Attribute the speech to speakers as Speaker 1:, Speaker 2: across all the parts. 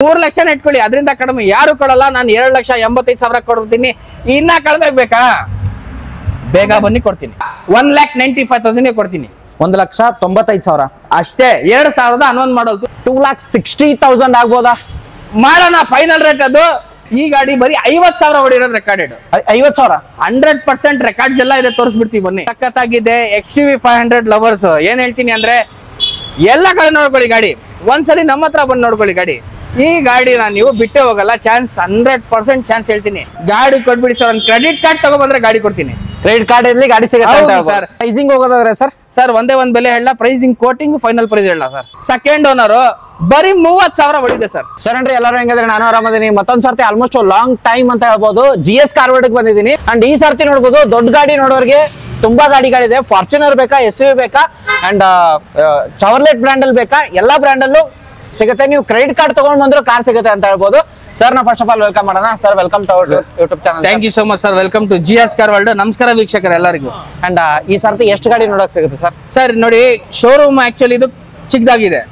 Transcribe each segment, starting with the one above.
Speaker 1: 3 ಲಕ್ಷ ಇಟ್ಕೊಳ್ಳಿ, ಅದರಿಂದ ಕಡಿಮೆ ಯಾರು ಕೊಡಲ್ಲ. ನಾನು 2,85,000 ಕೊಡ್ತೀನಿ. ಇನ್ನ ಕಡಿಮೆ ಬೇಕಾ? ಬೇಗ ಬನ್ನಿ ಕೊಡ್ತೀನಿ. 1,95,000 ಕೊಡ್ತೀನಿ.
Speaker 2: 1,95,000
Speaker 1: ಅಷ್ಟೇ. 2000 ಅನ್ನೊಂದು ಮಾಡಲ್
Speaker 2: 2,60,000 ಆಗ್ಬೋದಾ?
Speaker 1: ಮಾಡೋಣ ಫೈನಲ್ ರೇಟ್. ಅದು ಈ ಗಾಡಿ ಬರೀ 50,000 ಹೊಡಿರೋದು ರೆಕಾರ್ಡೆಡ್.
Speaker 2: 50,000
Speaker 1: 100% ರೆಕಾರ್ಡ್ಸ್ ಎಲ್ಲ ಇದೆ, ತೋರಿಸ್ಬಿಡ್ತೀವಿ ಬನ್ನಿ. ಸಖತ್ತಾಗಿದೆ XUV 500 ಲವರ್ಸ್. ಏನ್ ಹೇಳ್ತೀನಿ ಅಂದ್ರೆ ಎಲ್ಲ ಕಡೆ ನೋಡ್ಕೊಳ್ಳಿ ಗಾಡಿ, ಒಂದ್ಸಲಿ ನಮ್ಮ ಹತ್ರ ಬಂದು ನೋಡ್ಕೊಳ್ಳಿ ಗಾಡಿ. ಈ ಗಾಡಿನ ನೀವು ಬಿಟ್ಟೆ ಹೋಗಲ್ಲ. ಚಾನ್ಸ್ 100% ಚಾನ್ಸ್ ಹೇಳ್ತೀನಿ. ಗಾಡಿ ಕೊಟ್ಬಿಡಿ ಸರ್, ಒಂದು ಕ್ರೆಡಿಟ್ ಕಾರ್ಡ್ ತಗೊಬಂದ್ರೆ ಗಾಡಿ ಕೊಡ್ತೀನಿ.
Speaker 2: ಕ್ರೆಡಿಟ್ ಕಾರ್ಡ್ ಇರ್ಲಿ ಗಾಡಿ ಸಿಗುತ್ತೆ ಸರ್. ಪ್ರೈಸಿಂಗ್ ಹೋಗೋದಾದ್ರೆ
Speaker 1: ಸರ್ ಒಂದೇ ಒಂದ್ ಬೆಲೆ ಹೇಳ, ಪ್ರೈಸಿಂಗ್ ಕೋಟಿಂಗ್ ಫೈನಲ್ ಪ್ರೈಸ್ ಹೇಳ ಸರ್. ಸೆಕೆಂಡ್ ಓನರ್ ಬರೀ 30,000 ಹೊಡಿದೆ ಸರ್.
Speaker 2: ಸರ್ ಅಂದ್ರೆ ಎಲ್ಲರೂ ಹೆಂಗಿದ್ರೆ ನಾನು ಆರಾಮದೀನಿ. ಮತ್ತೊಂದ್ ಸರ್ತಿ ಆಲ್ಮೋಸ್ಟ್ ಲಾಂಗ್ ಟೈಮ್ ಅಂತ ಹೇಳ್ಬೋದು GS ಕಾರ್ವರ್ಡ್ ಬಂದಿದ್ದೀನಿ. ಅಂಡ್ ಈ ಸರ್ತಿ ನೋಡ್ಬೋದು ದೊಡ್ಡ ಗಾಡಿ ನೋಡೋರಿಗೆ ತುಂಬಾ ಗಾಡಿಗಳಿದೆ. ಫಾರ್ಚುನರ್ ಬೇಕಾ, SUV ಬೇಕಾ, ಅಂಡ್ ಚವರ್ಲೆಟ್ ಬ್ರ್ಯಾಂಡ್ ಅಲ್ಲಿ ಬೇಕಾ, ಎಲ್ಲಾ ಬ್ರ್ಯಾಂಡ್ ಅಲ್ಲೂ ಸಿಗುತ್ತೆ. ನೀವು ಕ್ರೆಡಿಟ್ ಕಾರ್ಡ್ ತಗೊಂಡ್ ಬಂದ್ರು ಕಾರ್ ಸಿಗುತ್ತೆ ಅಂತ ಹೇಳ್ಬೋದು. ಸರ್ ನಾ ಫಸ್ಟ್ ಆಫ್ ಆಲ್ ವೆಲ್ಕಮ್ ಮಾಡೋಣ. Sir welcome to our YouTube channel.
Speaker 1: Thank you so much sir. Welcome to GS ಕಾರ್ವರ್ಡ್. ನಮಸ್ಕಾರ ವೀಕ್ಷಕರು ಎಲ್ಲರಿಗೂ.
Speaker 2: ಅಂಡ್ ಈ ಸರ್ತಿ ಎಷ್ಟು ಗಾಡಿ ನೋಡಕ್ ಸಿಗುತ್ತೆ ಸರ್?
Speaker 1: ಸರ್ ನೋಡಿ, ಶೋರೂಮ್ ಆಕ್ಚುಲಿ ಇದು ಚಿಕ್ಕದಾಗಿದೆ.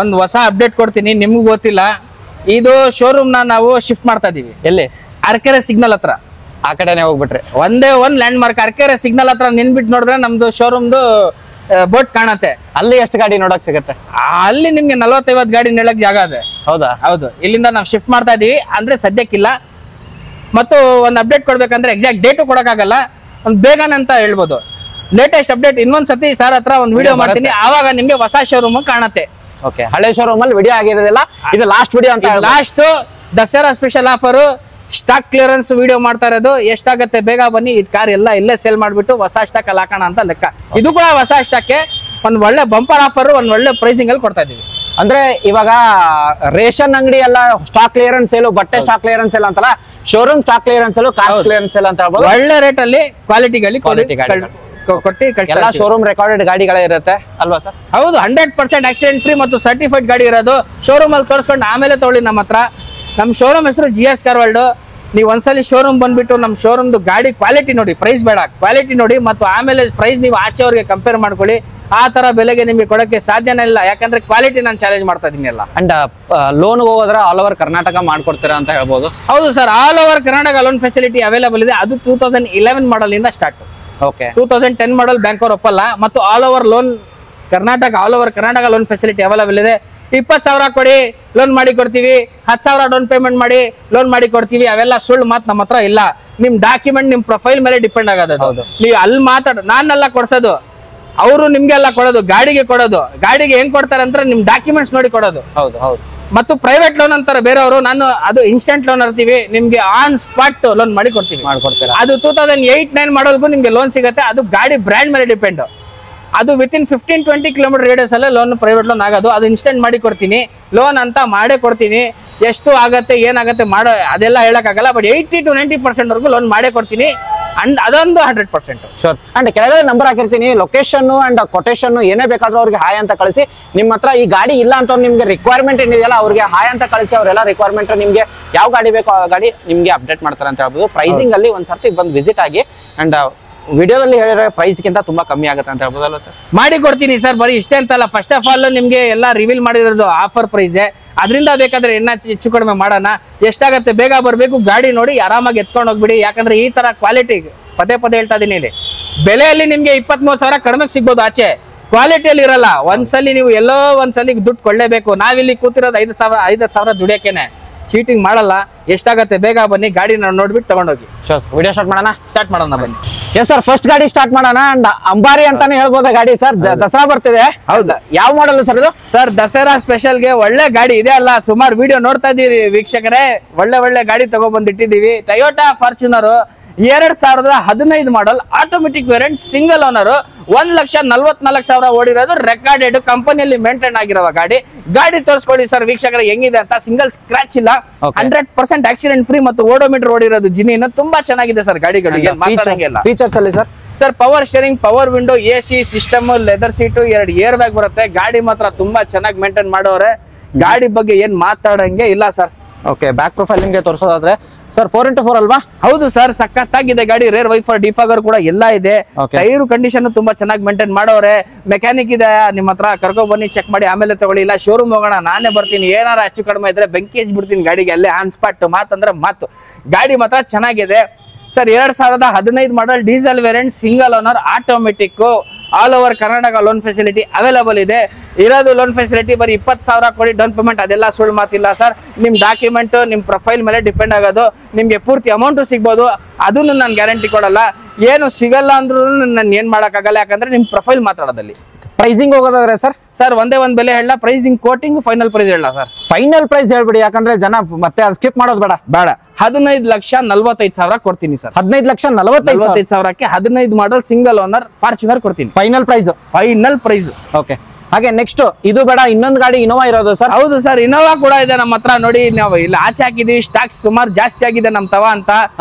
Speaker 1: ಒಂದು ಹೊಸ ಅಪ್ಡೇಟ್ ಕೊಡ್ತೀನಿ, ನಿಮ್ಗೂ ಗೊತ್ತಿಲ್ಲ. ಇದು ಶೋರೂಮ್ ನಾವು ಶಿಫ್ಟ್ ಮಾಡ್ತಾ ಇದೀವಿ.
Speaker 2: ಎಲ್ಲಿ?
Speaker 1: ಅರಕೆರೆ ಸಿಗ್ನಲ್ ಹತ್ರ.
Speaker 2: ಆ ಕಡೆನೆ ಹೋಗ್ಬಿಟ್ರೆ
Speaker 1: ಒಂದೇ ಒಂದ್ ಲ್ಯಾಂಡ್ ಮಾರ್ಕ್ ಅರಕೆರೆ ಸಿಗ್ನಲ್ ಹತ್ರ ನಿನ್ಬಿಟ್ಟು ನೋಡಿದ್ರೆ ನಮ್ದು ಶೋರೂಮ್ದು ಬೋಟ್ ಕಾಣತ್ತೆ.
Speaker 2: ಅಲ್ಲಿ ಎಷ್ಟು ಗಾಡಿ ನೋಡಕ್ ಸಿಗುತ್ತೆ?
Speaker 1: ಅಲ್ಲಿ ನಿಮ್ಗೆ 40-50 ಗಾಡಿ ನೆಳಕ್ ಜಾಗ ಇದೆ.
Speaker 2: ಹೌದಾ?
Speaker 1: ಹೌದು. ಇಲ್ಲಿಂದ ನಾವು ಶಿಫ್ಟ್ ಮಾಡ್ತಾ ಇದೀವಿ ಅಂದ್ರೆ ಸದ್ಯಕ್ಕಿಲ್ಲ. ಮತ್ತು ಒಂದು ಅಪ್ಡೇಟ್ ಕೊಡ್ಬೇಕಂದ್ರೆ ಎಕ್ಸಾಕ್ಟ್ ಡೇಟು ಕೊಡಕ್ಕಾಗಲ್ಲ, ಒಂದು ಬೇಗನೆ ಅಂತ ಹೇಳ್ಬೋದು. ಲೇಟೆಸ್ಟ್ ಅಪ್ಡೇಟ್ ಇನ್ನೊಂದ್ ಸತಿ ಸರ್ ಹತ್ರ ಒಂದು ವಿಡಿಯೋ ಮಾಡ್ತೀನಿ, ಆವಾಗ ನಿಮ್ಗೆ ಹೊಸ ಶೋರೂಮ್ ಕಾಣತ್ತೆ.
Speaker 2: ಓಕೆ, ಹಳೆ ಶೋರೂಮ್ ಅಲ್ಲಿ ವಿಡಿಯೋ ಆಗಿರೋದಿಲ್ಲ, ಇದು ಲಾಸ್ಟ್ ವಿಡಿಯೋ ಅಂತ.
Speaker 1: Last Dasara special offer, stock clearance video ಮಾಡ್ತಾ ಇರೋದು. ಎಷ್ಟಾಗತ್ತೆ ಬೇಗ ಬನ್ನಿ. ಈ ಕಾರ್ ಎಲ್ಲ ಇಲ್ಲೇ ಸೇಲ್ ಮಾಡ್ಬಿಟ್ಟು ಹೊಸ ಸ್ಟಾಕ್ ಅಲ್ಲಿ ಹಾಕೋಣ ಅಂತ ಲೆಕ್ಕ. ಇದು ಕೂಡ ಹೊಸ ಸ್ಟಾಕ್, ಒಂದ್ ಒಳ್ಳೆ ಬಂಪರ್ ಆಫರ್, ಒಂದ್ ಒಳ್ಳೆ ಪ್ರೈಸಿಂಗ್ ಅಲ್ಲಿ ಕೊಡ್ತಾ ಇದೀವಿ.
Speaker 2: ಅಂದ್ರೆ ಇವಾಗ ರೇಷನ್ ಅಂಗಡಿ ಎಲ್ಲ ಸ್ಟಾಕ್ ಕ್ಲಿಯರೆನ್ಸ್ ಸೇಲ್, ಬಟ್ಟೆ ಸ್ಟಾಕ್ ಕ್ಲಿಯರೆನ್ಸ್ ಸೇಲ್ ಅಂತಲ್ಲ, showroom stock clearance sale, car clearance sale ಅಂತ ಹೇಳ್ಬೋದು.
Speaker 1: ಒಳ್ಳೆ ರೇಟ್ ಅಲ್ಲಿ ಕ್ವಾಲಿಟಿ ಕೊಟ್ಟಿ
Speaker 2: ಎಲ್ಲ ಶೋರೂಮ್ ರೆಕಾರ್ಡೆಡ್ ಗಾಡಿಗಳೇ ಇರುತ್ತೆ ಅಲ್ವಾ ಸರ್?
Speaker 1: ಹೌದು. 100% ಆಕ್ಸಿಡೆಂಟ್ ಫ್ರೀ ಮತ್ತು ಸರ್ಟಿಫೈಡ್ ಗಾಡಿ ಇರೋದು. ಶೋರೂಮ್ ಅಲ್ಲಿ ತೋರಿಸ್ಕೊಂಡು ಆಮೇಲೆ ತಗೊಳ್ಳಿ ನಮ್ಮ ಹತ್ರ. ನಮ್ಮ ಶೋರೂಮ್ ಹೆಸರು GS ಕಾರ್ವರ್ಡ್. ನೀವು ಒಂದ್ಸಲಿ ಶೋರೂಮ್ ಬಂದ್ಬಿಟ್ಟು ನಮ್ಮ ಶೋರೂಮ್ದು ಗಾಡಿ ಕ್ವಾಲಿಟಿ ನೋಡಿ, ಪ್ರೈಸ್ ಬೇಡ, ಕ್ವಾಲಿಟಿ ನೋಡಿ, ಮತ್ತು ಆಮೇಲೆ ಪ್ರೈಸ್ ನೀವು ಆಚೆಯವ್ರಿಗೆ ಕಂಪೇರ್ ಮಾಡ್ಕೊಳ್ಳಿ. ಆ ತರ ಬೆಲೆಗೆ ನಿಮಗೆ ಕೊಡಕ್ಕೆ ಸಾಧ್ಯನೇ ಇಲ್ಲ, ಯಾಕಂದ್ರೆ ಕ್ವಾಲಿಟಿ ನಾನು ಚಾಲೆಂಜ್ ಮಾಡ್ತಾ ಇದೀನಿ ಎಲ್ಲ.
Speaker 2: ಅಂಡ್ ಲೋನ್ ಹೋಗೋದ್ರೆ ಆಲ್ ಓವರ್ ಕರ್ನಾಟಕ ಮಾಡ್ಕೊಡ್ತೀರಾ ಅಂತ ಹೇಳ್ಬೋದು?
Speaker 1: ಹೌದು sir, all over Karnataka loan facility available ಇದೆ. ಅದು 2011 ಮಾಡಲ್ ಇಂದ ಸ್ಟಾರ್ಟ್.
Speaker 2: ಓಕೆ,
Speaker 1: 2010 ಮಾಡಲ್ ಬ್ಯಾಂಕ್ ಅವ್ರು ಒಪ್ಪಲ್ಲ. ಮತ್ತು all over Karnataka loan facility available ಇದೆ. 20,000 ಕೊಡಿ ಲೋನ್ ಮಾಡಿ ಕೊಡ್ತೀವಿ, 10,000 ಡೌನ್ ಪೇಮೆಂಟ್ ಮಾಡಿ ಲೋನ್ ಮಾಡಿ ಕೊಡ್ತೀವಿ. ಅವೆಲ್ಲ ಸುಳ್ಳು ಮಾತು ನಮ್ಮ ಹತ್ರ ಇಲ್ಲ. ನಿಮ್ ಡಾಕ್ಯುಮೆಂಟ್ ನಿಮ್ ಪ್ರೊಫೈಲ್ ಮೇಲೆ ಡಿಪೆಂಡ್ ಆಗೋದು. ನೀವು ಅಲ್ಲಿ ನಾನೆಲ್ಲ ಕೊಡ್ಸೋದು, ಅವರು ನಿಮ್ಗೆಲ್ಲ ಕೊಡೋದು, ಗಾಡಿಗೆ ಕೊಡೋದು. ಗಾಡಿಗೆ ಹೆಂಗ್ ಕೊಡ್ತಾರೆ ಅಂದ್ರೆ ನಿಮ್ ಡಾಕ್ಯುಮೆಂಟ್ಸ್ ನೋಡಿ ಕೊಡೋದು.
Speaker 2: ಹೌದು ಹೌದು.
Speaker 1: ಮತ್ತು ಪ್ರೈವೇಟ್ ಲೋನ್ ಅಂತಾರೆ ಬೇರೆಯವರು, ನಾನು ಅದು ಇನ್ಸ್ಟೆಂಟ್ ಲೋನ್ ಇರ್ತೀವಿ, ನಿಮ್ಗೆ ಆನ್ ಸ್ಪಾಟ್ ಲೋನ್ ಮಾಡಿ
Speaker 2: ಮಾಡ್ಕೊಡ್ತೀರಾ.
Speaker 1: ಅದು 2008-9 ಮಾಡೋದಕ್ಕೂ ನಿಮ್ಗೆ ಲೋನ್ ಸಿಗುತ್ತೆ. ಅದು ಗಾಡಿ ಬ್ರ್ಯಾಂಡ್ ಮೇಲೆ ಡಿಪೆಂಡ್. ಅದು ವಿತಿನ್ 15-20 ಕಿಲೋಮೀಟರ್ ರೇಡಿಯಸ್ ಅಲ್ಲೇ ಲೋನ್, ಪ್ರೈವೇಟ್ ಲೋನ್ ಆಗೋದು. ಅದು ಇನ್ಸ್ಟೆಂಟ್ ಮಾಡಿ ಕೊಡ್ತೀನಿ, ಲೋನ್ ಅಂತ ಮಾಡೇ ಕೊಡ್ತೀನಿ. ಎಷ್ಟು ಆಗತ್ತೆ ಏನಾಗತ್ತೆ ಮಾಡೋ ಅದೆಲ್ಲ ಹೇಳಕ್ಕಾಗಲ್ಲ, ಬಟ್ 80 to 90% ವರೆಗೂ ಲೋನ್ ಮಾಡೇ ಕೊಡ್ತೀನಿ. ಅಂಡ್ ಅದೊಂದು 100%.
Speaker 2: ಶೋರ್. ಅಂಡ್ ಕೆಳಗಡೆ ನಂಬರ್ ಹಾಕಿರ್ತೀನಿ, ಲೊಕೇಶನ್ ಅಂಡ್ ಕೊಟೇಶನ್ ಏನೇ ಬೇಕಾದ್ರೂ ಅವ್ರಿಗೆ ಹಾಯ್ ಅಂತ ಕಳಿಸಿ. ನಿಮ್ಮ ಹತ್ರ ಈ ಗಾಡಿ ಇಲ್ಲ ಅಂತ ನಿಮ್ಗೆ ರಿಕ್ವೈರ್ಮೆಂಟ್ ಏನಿದೆಯಲ್ಲ ಅವ್ರಿಗೆ ಹಾಯ್ ಅಂತ ಕಳಿಸಿ. ಅವರೆಲ್ಲ ರಿಕ್ವೈರ್ಮೆಂಟ್ ನಿಮ್ಗೆ ಯಾವ ಗಾಡಿ ಬೇಕೋ ಆ ಗಾಡಿ ನಿಮ್ಗೆ ಅಪ್ಡೇಟ್ ಮಾಡ್ತಾರೆ ಅಂತ ಹೇಳ್ಬೋದು. ಪ್ರೈಸಿಂಗ್ ಅಲ್ಲಿ ಒಂದ್ಸರ್ತಿ ಬಂದು ವಿಸಿಟ್ ಆಗಿ. ಅಂಡ್ ವಿಡಿಯೋದಲ್ಲಿ ಹೇಳಿರೋ ಪ್ರೈಸ್ಗಿಂತ ತುಂಬಾ ಕಮ್ಮಿ ಆಗುತ್ತೆ ಅಂತ ಹೇಳ್ಬೋದಲ್ಲ ಸರ್? ಮಾಡಿ ಕೊಡ್ತೀನಿ ಸರ್. ಬರೀ ಇಷ್ಟೇ ಅಂತಲ್ಲ, ಫಸ್ಟ್ ಆಫ್ ಆಲ್ ನಿಮ್ಗೆ ಎಲ್ಲ ರಿವೀಲ್ ಮಾಡಿರೋದು ಆಫರ್ ಪ್ರೈಸ್. ಅದರಿಂದ ಬೇಕಾದ್ರೆ ಹೆಚ್ಚು ಕಡಿಮೆ ಮಾಡೋಣ. ಎಷ್ಟಾಗತ್ತೆ ಬೇಗ ಬರಬೇಕು, ಗಾಡಿ ನೋಡಿ ಆರಾಮಾಗಿ ಎತ್ಕೊಂಡು ಹೋಗ್ಬಿಡಿ. ಯಾಕಂದ್ರೆ ಈ ತರ ಕ್ವಾಲಿಟಿ ಪದೇ ಹೇಳ್ತಾ ಇದೀನಿ. ಇಲ್ಲಿ ಬೆಲೆಯಲ್ಲಿ ನಿಮ್ಗೆ 23,000 ಕಡಿಮೆ ಸಿಗ್ಬೋದು, ಆಚೆ ಕ್ವಾಲಿಟಿಯಲ್ಲಿ ಇರಲ್ಲ. ಒಂದ್ಸಲಿ ನೀವು ಎಲ್ಲೋ ಒಂದ್ಸಲಿ ದುಡ್ಡು ಕೊಳ್ಳೇಬೇಕು. ನಾವಿಲ್ಲಿ ಕೂತಿರೋದು 5,000 ದುಡಿಯೋಕೆನೆ, ಚೀಟಿಂಗ್ ಮಾಡಲ್ಲ. ಎಷ್ಟಾಗತ್ತೆ ಬೇಗ ಬನ್ನಿ, ಗಾಡಿ ನೋಡ್ಬಿಟ್ಟು ತಗೊಂಡೋಗಿ. ವಿಡಿಯೋ ಸ್ಟಾರ್ಟ್ ಮಾಡೋಣ
Speaker 1: ಬನ್ನಿ.
Speaker 2: ಎಸ್ ಸರ್, ಫಸ್ಟ್ ಗಾಡಿ ಸ್ಟಾರ್ಟ್ ಮಾಡೋಣ. ಅಂಡ್ ಅಂಬಾರಿ ಅಂತಾನೆ ಹೇಳ್ಬೋದ ಗಾಡಿ ಸರ್. ದಸರಾ ಬರ್ತಿದೆ. ಹೌದಾ? ಯಾವ ಮಾಡಲ್ ಸರ್ ಇದು? ಸರ್ ದಸರಾ ಸ್ಪೆಷಲ್ಗೆ ಒಳ್ಳೆ ಗಾಡಿ ಇದೆ ಅಲ್ಲ, ಸುಮಾರು ವಿಡಿಯೋ ನೋಡ್ತಾ ಇದೀರಿ ವೀಕ್ಷಕರೇ. ಒಳ್ಳೆ ಗಾಡಿ ತಗೊಬಂದಿಟ್ಟಿದೀವಿ. Toyota Fortuner 2015 model, automatic variant, single owner, 1,44,000 ಓಡಿರೋದು. ರೆಕಾರ್ಡೆಡ್ ಕಂಪನಿಯಲ್ಲಿ ಮೇಂಟೈನ್ ಆಗಿರೋ ಗಾಡಿ ತೋರಿಸ್ಕೊಳ್ಳಿ ಸರ್ ವೀಕ್ಷಕರೇ ಹೆಂಗಿದೆ ಅಂತ. ಸಿಂಗಲ್ ಸ್ಕ್ರಾಚ್ ಇಲ್ಲ, 100% ಆಕ್ಸಿಡೆಂಟ್ ಫ್ರೀ ಮತ್ತು ಓಡೋಮೀಟರ್ ಓಡಿರೋದು. ಜಿನಿನ ತುಂಬಾ ಚೆನ್ನಾಗಿದೆ ಸರ್ ಗಾಡಿಗಳಿಗೆ. ಫೀಚರ್ಸ್ ಅಲ್ಲಿ sir power steering, power window, AC system, leather seat, 2 air bag ಬರುತ್ತೆ. ಗಾಡಿ ಮಾತ್ರ ತುಂಬಾ ಚೆನ್ನಾಗಿ ಮೇಂಟೈನ್ ಮಾಡೋರೆ. ಗಾಡಿ ಬಗ್ಗೆ ಏನ್ ಮಾತಾಡಂಗೆ ಇಲ್ಲ ಸರ್. ಓಕೆ, ಬ್ಯಾಕ್ ಪ್ರೊಫೈಲ್ ನಿಮ್ಗೆ ತೋರಿಸೋದಾದ್ರೆ ಸರ್ 4x4 ಅಲ್ವಾ?
Speaker 1: ಹೌದು ಸರ್, ಸಖತ್ತಾಗಿದೆ ಗಾಡಿ. ರೇರ್ ವೈಫರ್ ಡಿಫಾಗರ್ ಕೂಡ ಎಲ್ಲ ಇದೆ. ಟೈರ್ ಕಂಡೀಷನ್ ತುಂಬಾ ಚೆನ್ನಾಗಿ ಮೇಂಟೈನ್ ಮಾಡೋರೆ. ಮೆಕ್ಯಾನಿಕ್ ಇದೆ ನಿಮ್ಮ ಹತ್ರ, ಕರ್ಕೊ ಬನ್ನಿ, ಚೆಕ್ ಮಾಡಿ ಆಮೇಲೆ ತಗೊಳ್ಳಿ. ಇಲ್ಲ ಶೋರೂಮ್ ಹೋಗೋಣ, ನಾನೇ ಬರ್ತೀನಿ, ಏನಾರ ಹೆಚ್ಚು ಕಡಿಮೆ ಇದ್ರೆ ಬೆಂಕಿ ಹಚ್ಬಿಡ್ತೀನಿ ಗಾಡಿಗೆ ಅಲ್ಲೇ ಆನ್ ಸ್ಪಾಟ್. ಮಾತಂದ್ರೆ ಮಾತು. ಗಾಡಿ ಮಾತ್ರ ಚೆನ್ನಾಗಿದೆ sir. 2015 model, diesel variant, single owner, automatic, all over Karnataka loan facility available ಇದೆ. ಇರೋದು ಲೋನ್ ಫೆಸಿಲಿಟಿ ಬರೀ 20,000 ಕೊಡಿ ಡೌನ್ ಪೇಮೆಂಟ್. ಅದೆಲ್ಲ ಸುಳ್ಳು ಮಾತಿಲ್ಲ ಸರ್. ನಿಮ್ ಡಾಕ್ಯುಮೆಂಟ್ ನಿಮ್ ಪ್ರೊಫೈಲ್ ಮೇಲೆ ಡಿಪೆಂಡ್ ಆಗೋದು. ನಿಮ್ಗೆ ಪೂರ್ತಿ ಅಮೌಂಟ್ ಸಿಗ್ಬೋದು, ಅದನ್ನು ನಾನು ಗ್ಯಾರಂಟಿ ಕೊಡಲ್ಲ. ಏನು ಸಿಗಲ್ಲ ಅಂದ್ರೂ ನಾನು ಏನ್ ಮಾಡಕ್ಕಾಗಲ್ಲ, ಯಾಕಂದ್ರೆ ನಿಮ್ ಪ್ರೊಫೈಲ್ ಮಾತಾಡೋದಲ್ಲಿ.
Speaker 2: ಪ್ರೈಸಿಂಗ್ ಹೋಗೋದಾದ್ರೆ ಸರ್
Speaker 1: ಒಂದೇ ಒಂದ್ ಬೆಲೆ ಹೇಳ, ಪ್ರೈಸಿಂಗ್ ಕೋಟಿಂಗ್ ಫೈನಲ್ ಪ್ರೈಸ್ ಹೇಳ ಸರ್.
Speaker 2: ಫೈನಲ್ ಪ್ರೈಸ್ ಹೇಳ್ಬಿಡಿ, ಯಾಕಂದ್ರೆ ಜನ ಮತ್ತೆ ಅದು ಸ್ಕಿಪ್ ಮಾಡೋದು ಬೇಡ.
Speaker 1: 15,45,000 ಕೊಡ್ತೀನಿ sir.
Speaker 2: 15,45,000
Speaker 1: 15 model single owner Fortuner ಕೊಡ್ತೀನಿ.
Speaker 2: Final price. ಓಕೆ. ಹಾಗೆ ನೆಕ್ಸ್ಟ್ ಇದು ಬೇಡ, ಇನ್ನೊಂದು ಗಾಡಿ ಇನೋವಾ ಇರೋದು ಸರ್.
Speaker 1: ಹೌದು ಸರ್, ಇನೋವಾ ಕೂಡ ಇದೆ ನಮ್ಮ ಹತ್ರ. ನೋಡಿ, ನಾವು ಇಲ್ಲಿ ಆಚೆ ಹಾಕಿದೀವಿ, ಸ್ಟಾಕ್ ಸುಮಾರು ಜಾಸ್ತಿ ಆಗಿದೆ ನಮ್ ತವ ಅಂತ.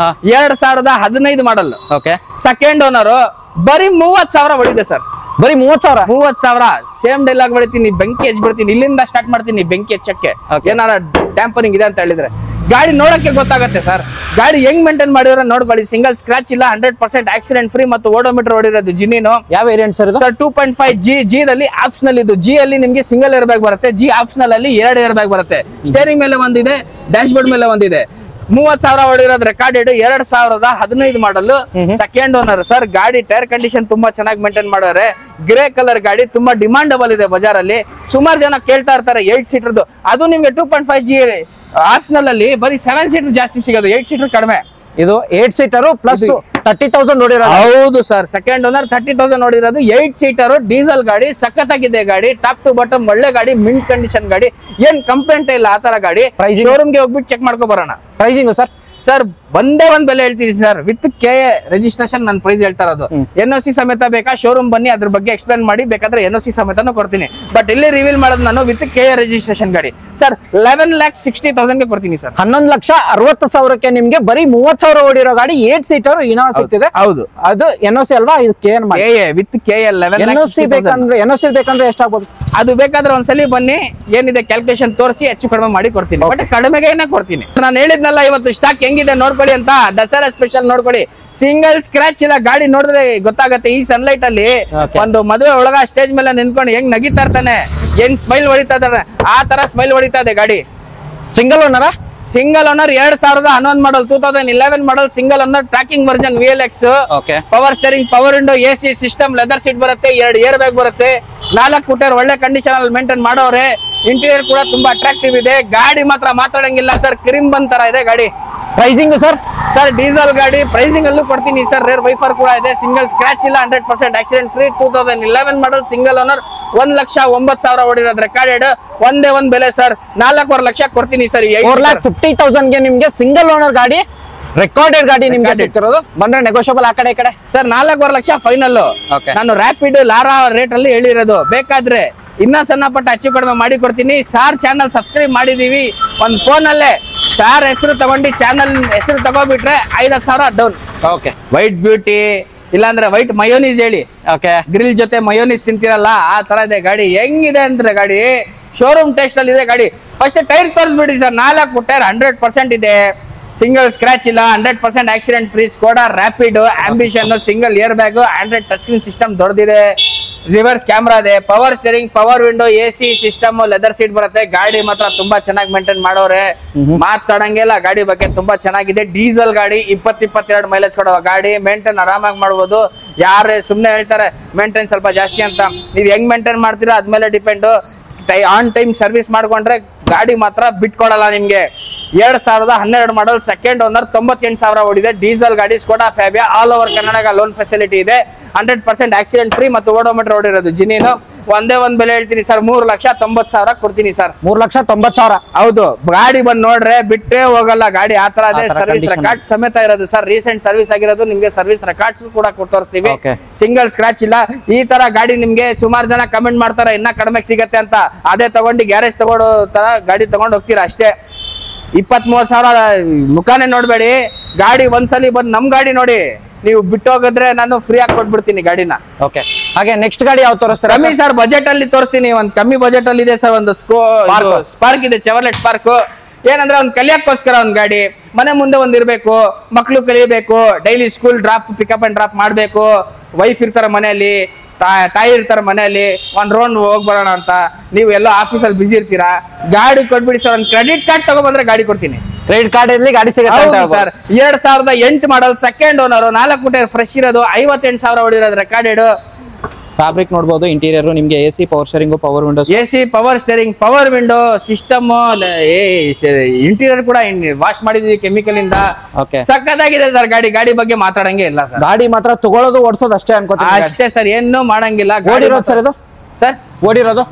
Speaker 1: 2015 ಮಾಡಲ್, ಸೆಕೆಂಡ್ ಓನರ್, ಬರೀ 30,000 ಹೊಡಿದೆ ಸರ್.
Speaker 2: ಬರೀ
Speaker 1: 30,000. ಸೇಮ್ ಡೈಲಾಗ್ ಬಿಡ್ತೀನಿ, ಬೆಂಕಿ ಹಚ್ಬಿಡ್ತೀನಿ. ಇಲ್ಲಿಂದ ಸ್ಟಾರ್ಟ್ ಮಾಡ್ತೀನಿ ಬೆಂಕಿ ಹಚ್ಚಕ್ಕೆ. ಏನಾರ ಟ್ಯಾಂಪರಿಂಗ್ ಇದೆ ಅಂತ ಹೇಳಿದ್ರೆ ಗಾಡಿ ನೋಡಕ್ಕೆ ಗೊತ್ತಾಗುತ್ತೆ ಸರ್. ಗಾಡಿ ಹೆಂಗ್ ಮೇಂಟೈನ್ ಮಾಡಿದ್ರೆ ನೋಡ್ಕೊಳ್ಳಿ. ಸಿಂಗಲ್ ಸ್ಕ್ರಾಚ್ ಇಲ್ಲ, 100% ಆಕ್ಸಿಡೆಂಟ್ ಫ್ರೀ ಮತ್ತು ಓಡೋಮೀಟರ್ ಓಡಿರೋದು ಜಿನಿನು.
Speaker 2: ಯಾವ ವೇರಿಯಂಟ್ ಸರ್?
Speaker 1: 2.5 ಜಿ ದಲ್ಲಿ ಆಪ್ಷನಲ್ ಇದು. ಜಿ ಅಲ್ಲಿ ನಿಮ್ಗೆ ಸಿಂಗಲ್ ಏರ್ ಬ್ಯಾಗ್ ಬರುತ್ತೆ, ಜಿ ಆಪ್ಷನಲ್ ಅಲ್ಲಿ 2 ಏರ್ ಬ್ಯಾಗ್ ಬರುತ್ತೆ. ಸ್ಟೇರಿಂಗ್ ಮೇಲೆ ಒಂದಿದೆ, ಡ್ಯಾಶ್ ಬೋರ್ಡ್ ಮೇಲೆ ಒಂದಿದೆ. 30,000 ಹೊಡಿರೋದು ರೆಕಾರ್ಡೆಡ್. 2015 ಮಾಡಲ್, ಸೆಕೆಂಡ್ ಓನರ್ ಸರ್. ಗಾಡಿ ಟೈರ್ ಕಂಡೀಷನ್ ತುಂಬಾ ಚೆನ್ನಾಗಿ ಮೇಂಟೈನ್ ಮಾಡೋರೆ. ಗ್ರೇ ಕಲರ್ ಗಾಡಿ, ತುಂಬಾ ಡಿಮಾಂಡಬಲ್ ಇದೆ ಬಜಾರಲ್ಲಿ. ಸುಮಾರು ಜನ ಕೇಳ್ತಾ ಇರ್ತಾರೆ 8 ಸೀಟರ್ದು. ಅದು ನಿಮ್ಗೆ 2.5 ಜಿ ಆಪ್ಷನಲ್ ಅಲ್ಲಿ ಬರೀ 7 ಸೀಟರ್ ಜಾಸ್ತಿ ಸಿಗೋದು, 8 ಸೀಟರ್ ಕಡಿಮೆ.
Speaker 2: ಇದು 8 ಸೀಟರ್ ಪ್ಲಸ್ 30,000 ನೋಡಿರೋದು.
Speaker 1: ಹೌದು sir, second owner 30,000 ನೋಡಿರೋದು. 8 seater diesel ಗಾಡಿ, ಸಖತ್ತಾಗಿದೆ ಗಾಡಿ. ಟಾಪ್ ಟು ಬಾಟಮ್ ಒಳ್ಳೆ ಗಾಡಿ, ಮಿಂಟ್ ಕಂಡೀಷನ್ ಗಾಡಿ, ಏನ್ ಕಂಪ್ಲೇಂಟ್ ಇಲ್ಲ ಆ ತರ ಗಾಡಿ. ಶೋರೂಮ್ಗೆ ಹೋಗ್ಬಿಟ್ಟು ಚೆಕ್ ಮಾಡ್ಕೊ ಬರೋಣ.
Speaker 2: ಪ್ರೈಸಿಂಗ್
Speaker 1: ಸರ್ ಒಂದೇ ಒಂದ್ ಬೆಲೆ ಹೇಳ್ತೀನಿ ಸರ್. ವಿತ್ KA ರಿಜಿಸ್ಟ್ರೇಷನ್ ನಾನು ಪ್ರೈಸ್ ಹೇಳ್ತಾ ಇರೋದು. NOC ಸಮೇತ ಬೇಕಾ, ಶೋರೂಮ್ ಬನ್ನಿ, ಅದ್ರ ಬಗ್ಗೆ ಎಕ್ಸ್ಪ್ಲೇನ್ ಮಾಡಿ. ಬೇಕಾದ್ರೆ NOC ಸಮೇತನೂ ಕೊಡ್ತೀನಿ. ಬಟ್ ಇಲ್ಲಿ ರಿವೀಲ್ ಮಾಡೋದು ನಾನು ವಿತ್ KA ರಿಜಿಸ್ಟ್ರೇಷನ್ ಗಾಡಿ ಸರ್. 11,60,000 ಕೊಡ್ತೀನಿ ಸರ್.
Speaker 2: 11,60,000 ನಿಮ್ಗೆ ಬರೀ 30,000 ಓಡಿರೋ ಗಾಡಿ 8 ಸೀಟರ್ ಇನೋವಾ ಸಿಗ್ತಿದೆ.
Speaker 1: ಹೌದು,
Speaker 2: ಅದು NOC ಅಲ್ವಾ? ಇದು KA ವಿತ್
Speaker 1: KA.
Speaker 2: NOC ಬೇಕಂದ್ರೆ ಎಷ್ಟಾಗ್ಬೋದು?
Speaker 1: ಅದು ಬೇಕಾದ್ರೆ ಒಂದ್ಸಲಿ ಬನ್ನಿ, ಏನಿದೆ ಕ್ಯಾಲ್ಕುಲೇಷನ್ ತೋರಿಸಿ ಹೆಚ್ಚು ಕಡಿಮೆ ಮಾಡಿ ಕೊಡ್ತೀನಿ. ಬಟ್ ಕಡಿಮೆಗೆ ಕೊಡ್ತೀನಿ. ನಾನು ಹೇಳಿದ್ನಲ್ಲ ಇವತ್ತು ಸ್ಟಾಕ್ ಹೆಂಗಿದೆ ನೋಡ್ಕೊಳ್ಳಿ ಅಂತ. ದಸರಾ ಸ್ಪೆಷಲ್ ನೋಡ್ಕೊಳ್ಳಿ. ಸಿಂಗಲ್ ಸ್ಕ್ರಾಚ್ ಇಲ್ಲ. ಗಾಡಿ ನೋಡಿದ್ರೆ ಗೊತ್ತಾಗತ್ತೆ. ಈ ಸನ್ಲೈಟ್ ಅಲ್ಲಿ ಒಂದು ಮದುವೆ ಒಳಗ ಸ್ಟೇಜ್ ಮೇಲೆ ನಿಂತ್ಕೊಂಡು ಹೆಂಗ್ ನಗಿತಾ ಇರ್ತಾನೆ, ಹೆಂಗ್ ಸ್ಮೈಲ್ ಹೊಡಿತಾ ಇದ್ದಾನೆ, ಆ ತರ ಸ್ಮೈಲ್ ಹೊಡಿತಾ ಇದೆ ಗಾಡಿ.
Speaker 2: Single owner
Speaker 1: 2011 model, 2011 model, single owner, tracking version VLX, power steering, power window, AC system, leather seat ಬರುತ್ತೆ, 2 ಏರ್ ಬ್ಯಾಗ್ ಬರುತ್ತೆ, 4 ಫುಟರ್ ಒಳ್ಳೆ ಕಂಡೀಷನ್ ಅಲ್ಲಿ ಮೇಂಟೈನ್ ಮಾಡೋರೆ. ಇಂಟೀರಿಯರ್ ಕೂಡ ತುಂಬಾ ಅಟ್ರಾಕ್ಟಿವ್ ಇದೆ. ಗಾಡಿ ಮಾತ್ರ ಮಾತಾಡಂಗಿಲ್ಲ ಸರ್, ಕ್ರಿಮ್ ತರ ಇದೆ ಗಾಡಿ.
Speaker 2: ಪ್ರೈಸಿಂಗ್
Speaker 1: ಸರ್ ಡೀಸೆಲ್ ಗಾಡಿ ಪ್ರೈಸಿಂಗ್ ಅಲ್ಲೂ ಕೊಡ್ತೀನಿ ಸರ್. ರೇರ್ ವೈಫರ್ ಕೂಡ ಇದೆ, ಸಿಂಗಲ್ ಸ್ಕ್ರಾಚ್ ಇಲ್ಲ, 100% accident free. 2011 model, single owner, 1,09,000 ಹೊಡಿರೋದು recorded. ಒಂದೇ ಒಂದ್ ಬೆಲೆ ಸರ್, 4.25 ಲಕ್ಷ ಕೊಡ್ತೀನಿ ಸರ್.
Speaker 2: 4,50,000 ನಿಮ್ಗೆ ಸಿಂಗಲ್ ಓನರ್ ಗಾಡಿ, ರೆಕಾರ್ಡೆಡ್ ಗಾಡಿ ನಿಮ್ಗೆ ಸಿಗ್ತಿರೋದು. ಬಂದ್ರೆ ನೆಗೋಷಿಯಬಲ್ ಆ ಕಡೆ ಈ ಕಡೆ
Speaker 1: ಸರ್. 4.25 ಲಕ್ಷ ಫೈನಲ್. ನಾನು ರ್ಯಾಪಿಡ್ ಲಾರಾ ರೇಟ್ ಅಲ್ಲಿ ಹೇಳಿರೋದು. ಬೇಕಾದ್ರೆ ಇನ್ನ ಸಣ್ಣ ಪಟ್ಟ ಹೆಚ್ಚು ಕಡಿಮೆ ಮಾಡಿ ಕೊಡ್ತೀನಿ. ಸಾರ್ ಚಾನಲ್ ಸಬ್ಸ್ಕ್ರೈಬ್ ಮಾಡಿದೀವಿ, ಒಂದ್ ಫೋನ್ ಅಲ್ಲೇ ಸಾರ್ ಹೆಸರು ತಗೊಂಡು ಚಾನಲ್ ಹೆಸರು ತಗೋಬಿಟ್ರೆ 5,000 ಡೌನ್. ವೈಟ್ ಬ್ಯೂಟಿ ಇಲ್ಲಾಂದ್ರೆ ವೈಟ್ ಮಯೋನೀಸ್ ಹೇಳಿ, ಗ್ರಿಲ್ ಜೊತೆ ಮಯೋನೀಸ್ ತಿಂತಿರಲ್ಲ ಆ ತರ ಇದೆ ಗಾಡಿ. ಹೆಂಗಿದೆ ಅಂದ್ರೆ ಗಾಡಿ ಶೋರೂಮ್ ಟೆಸ್ಟ್ ಅಲ್ಲಿ ಇದೆ ಗಾಡಿ. ಫಸ್ಟ್ ಟೈರ್ ತೋರಿಸ್ಬಿಡಿ ಸರ್. 4 ಟೈರ್ 100% ಇದೆ. ಸಿಂಗಲ್ ಸ್ಕ್ರಾಚ್ ಇಲ್ಲ, 100% accident free. Skoda Rapid, Ambition, single air bag, Android touch screen system ದೊಡ್ಡದಿದೆ, ರಿವರ್ಸ್ ಕ್ಯಾಮ್ರಾ ಇದೆ, power steering, power window, AC system, leather seat ಬರುತ್ತೆ. ಗಾಡಿ ಮಾತ್ರ ತುಂಬಾ ಚೆನ್ನಾಗಿ ಮೇಂಟೈನ್ ಮಾಡೋರೆ, ಮಾತಾಡಂಗಿಲ್ಲ. ಗಾಡಿ ಬಗ್ಗೆ ತುಂಬಾ ಚೆನ್ನಾಗಿದೆ. ಡೀಸೆಲ್ ಗಾಡಿ, 20-22 ಮೈಲೇಜ್ ಕೊಡುವ ಗಾಡಿ. ಮೇಂಟೈನ್ ಆರಾಮಾಗಿ ಮಾಡ್ಬೋದು. ಯಾರೇ ಸುಮ್ನೆ ಹೇಳ್ತಾರೆ ಮೇಂಟೈನ್ ಸ್ವಲ್ಪ ಜಾಸ್ತಿ ಅಂತ, ನೀವ್ ಹೆಂಗ್ ಮೇಂಟೈನ್ ಮಾಡ್ತೀರಾ ಅದ್ಮೇಲೆ ಡಿಪೆಂಡ್. ಆನ್ ಟೈಮ್ ಸರ್ವಿಸ್ ಮಾಡ್ಕೊಂಡ್ರೆ ಗಾಡಿ ಮಾತ್ರ ಬಿಟ್ಕೊಡಲ್ಲ ನಿಮ್ಗೆ. 2012 ಮಾಡಲ್, ಸೆಕೆಂಡ್ ಓನರ್, 98,000 ಓಡಿದೆ. ಡೀಸೆಲ್ ಗಾಡಿ, Skoda Fabia, all over Karnataka loan facility ಇದೆ. 100% ಆಕ್ಸಿಡೆಂಟ್ ಫ್ರೀ ಮತ್ತು ಓಡೋಮೀಟರ್ ಓಡಿರೋದು ಜಿನಿನು. ಒಂದೇ ಒಂದ್ ಬೆಲೆ ಹೇಳ್ತೀನಿ ಸರ್, 3,90,000 ಕೊಡ್ತೀನಿ ಸರ್.
Speaker 2: 3,90,000.
Speaker 1: ಹೌದು, ಗಾಡಿ ಬಂದ್ ನೋಡ್ರೆ ಬಿಟ್ಟೇ ಹೋಗಲ್ಲ ಗಾಡಿ, ಆ ತರ ಇದೆ. ಸರ್ವಿಸ್ ರೆಕಾರ್ಡ್ ಸಮೇತ ಇರೋದು ಸರ್. ರೀಸೆಂಟ್ ಸರ್ವಿಸ್ ಆಗಿರೋದು. ನಿಮ್ಗೆ ಸರ್ವಿಸ್ ರೆಕಾರ್ಡ್ಸ್ ಕೂಡ ತೋರಿಸ್ತೀವಿ. ಸಿಂಗಲ್ ಸ್ಕ್ರಾಚ್ ಇಲ್ಲ. ಈ ತರ ಗಾಡಿ ನಿಮ್ಗೆ ಸುಮಾರು ಜನ ಕಮೆಂಟ್ ಮಾಡ್ತಾರೆ ಇನ್ನ ಕಡಿಮೆ ಸಿಗತ್ತೆ ಅಂತ. ಅದೇ ತಗೊಂಡು ಗ್ಯಾರೇಜ್ ತಗೊಳ್ಳೋ ತರ ಗಾಡಿ ತಗೊಂಡು ಹೋಗ್ತೀರಾ ಅಷ್ಟೇ. 20-30,000 ಮುಖಾನೇ ನೋಡ್ಬೇಡಿ. ಗಾಡಿ ಒಂದ್ಸಲಿ ಬಂದು ನಮ್ ಗಾಡಿ ನೋಡಿ, ನೀವು ಬಿಟ್ಟು ಹೋಗಿದ್ರೆ ನಾನು ಫ್ರೀ ಆಗಿ ಕೊಟ್ಬಿಡ್ತೀನಿ ಗಾಡಿನ.
Speaker 2: ಹಾಗೆ ನೆಕ್ಸ್ಟ್ ಗಾಡಿ ಯಾವ ತೋರಿಸ್ತಾರೆ?
Speaker 1: ಕಮ್ಮಿ ಸರ್ ಬಜೆಟ್ ಅಲ್ಲಿ ತೋರಿಸ್ತೀನಿ. ಒಂದ್ ಕಮ್ಮಿ ಬಜೆಟ್ ಅಲ್ಲಿ ಇದೆ ಸರ್. ಒಂದು ಸ್ಪಾರ್ಕ್ ಇದೆ, ಚೆವರ್ಲೆಟ್ ಸ್ಪಾರ್ಕ್. ಏನಂದ್ರೆ ಅವ್ನ್ ಕಲಿಯಕ್ಕೋಸ್ಕರ ಒಂದ್ ಗಾಡಿ, ಮನೆ ಮುಂದೆ ಒಂದ್ ಇರ್ಬೇಕು, ಮಕ್ಳು ಕಲಿಬೇಕು, daily school drop pickup and drop ಮಾಡ್ಬೇಕು, ವೈಫ್ ಇರ್ತಾರ ಮನೆಯಲ್ಲಿ, ತಾಯಿ ಇರ್ತಾರ ಮನೆಯಲ್ಲಿ, ಒಂದ್ ರೌಂಡ್ ಹೋಗ್ ಬರೋಣ ಅಂತ, ನೀವು ಎಲ್ಲ ಆಫೀಸಲ್ಲಿ ಬಿಸಿ ಇರ್ತೀರಾ, ಗಾಡಿ ಕೊಟ್ಬಿಡಿ ಸರ್. ಒಂದ್ ಕ್ರೆಡಿಟ್ ಕಾರ್ಡ್ ತಗೊಬಂದ್ರೆ ಗಾಡಿ ಕೊಡ್ತೀನಿ.
Speaker 2: ಕ್ರೆಡಿಟ್ ಕಾರ್ಡ್ ಇರ್ಲಿ ಗಾಡಿ ಸಿಗುತ್ತೆ
Speaker 1: ಸರ್. 2008 ಮಾಡಲ್, ಸೆಕೆಂಡ್ ಓನರ್, 4 ಕೋಟಿ ಫ್ರೆಶ್ ಇರೋದು, 58,000 ಹೊಡಿರೋದು ರೆಕಾರ್ಡೆಡ್.
Speaker 2: ಫ್ಯಾಬ್ರಿಕ್ ನೋಡಬಹುದು. ಇಂಟೀರಿಯರ್ ನಿಮಗೆ AC, power steering, power Windows,
Speaker 1: AC, power steering, power window system, interior ಕೂಡ ವಾಶ್ ಮಾಡಿದ್ವಿ ಕೆಮಿಕಲ್ ಇಂದ. ಸಕ್ಕತ್ತಾಗಿದೆ ಸರ್ ಗಾಡಿ. ಗಾಡಿ ಬಗ್ಗೆ ಮಾತಾಡಂಗೆ ಇಲ್ಲ ಸರ್.
Speaker 2: ಗಾಡಿ ಮಾತ್ರ ತಗೊಳ್ಳೋದು ಓಡಿಸೋದು ಅಷ್ಟೇ ಅನ್ಕೋತೀನಿ.
Speaker 1: ಅಷ್ಟೇ ಸರ್, ಏನು ಮಾಡಂಗಿಲ್ಲ.
Speaker 2: ಓಡಿರೋದು ಸರ್ ಇದು
Speaker 1: ಸರ್,
Speaker 2: ಓಡಿರೋದು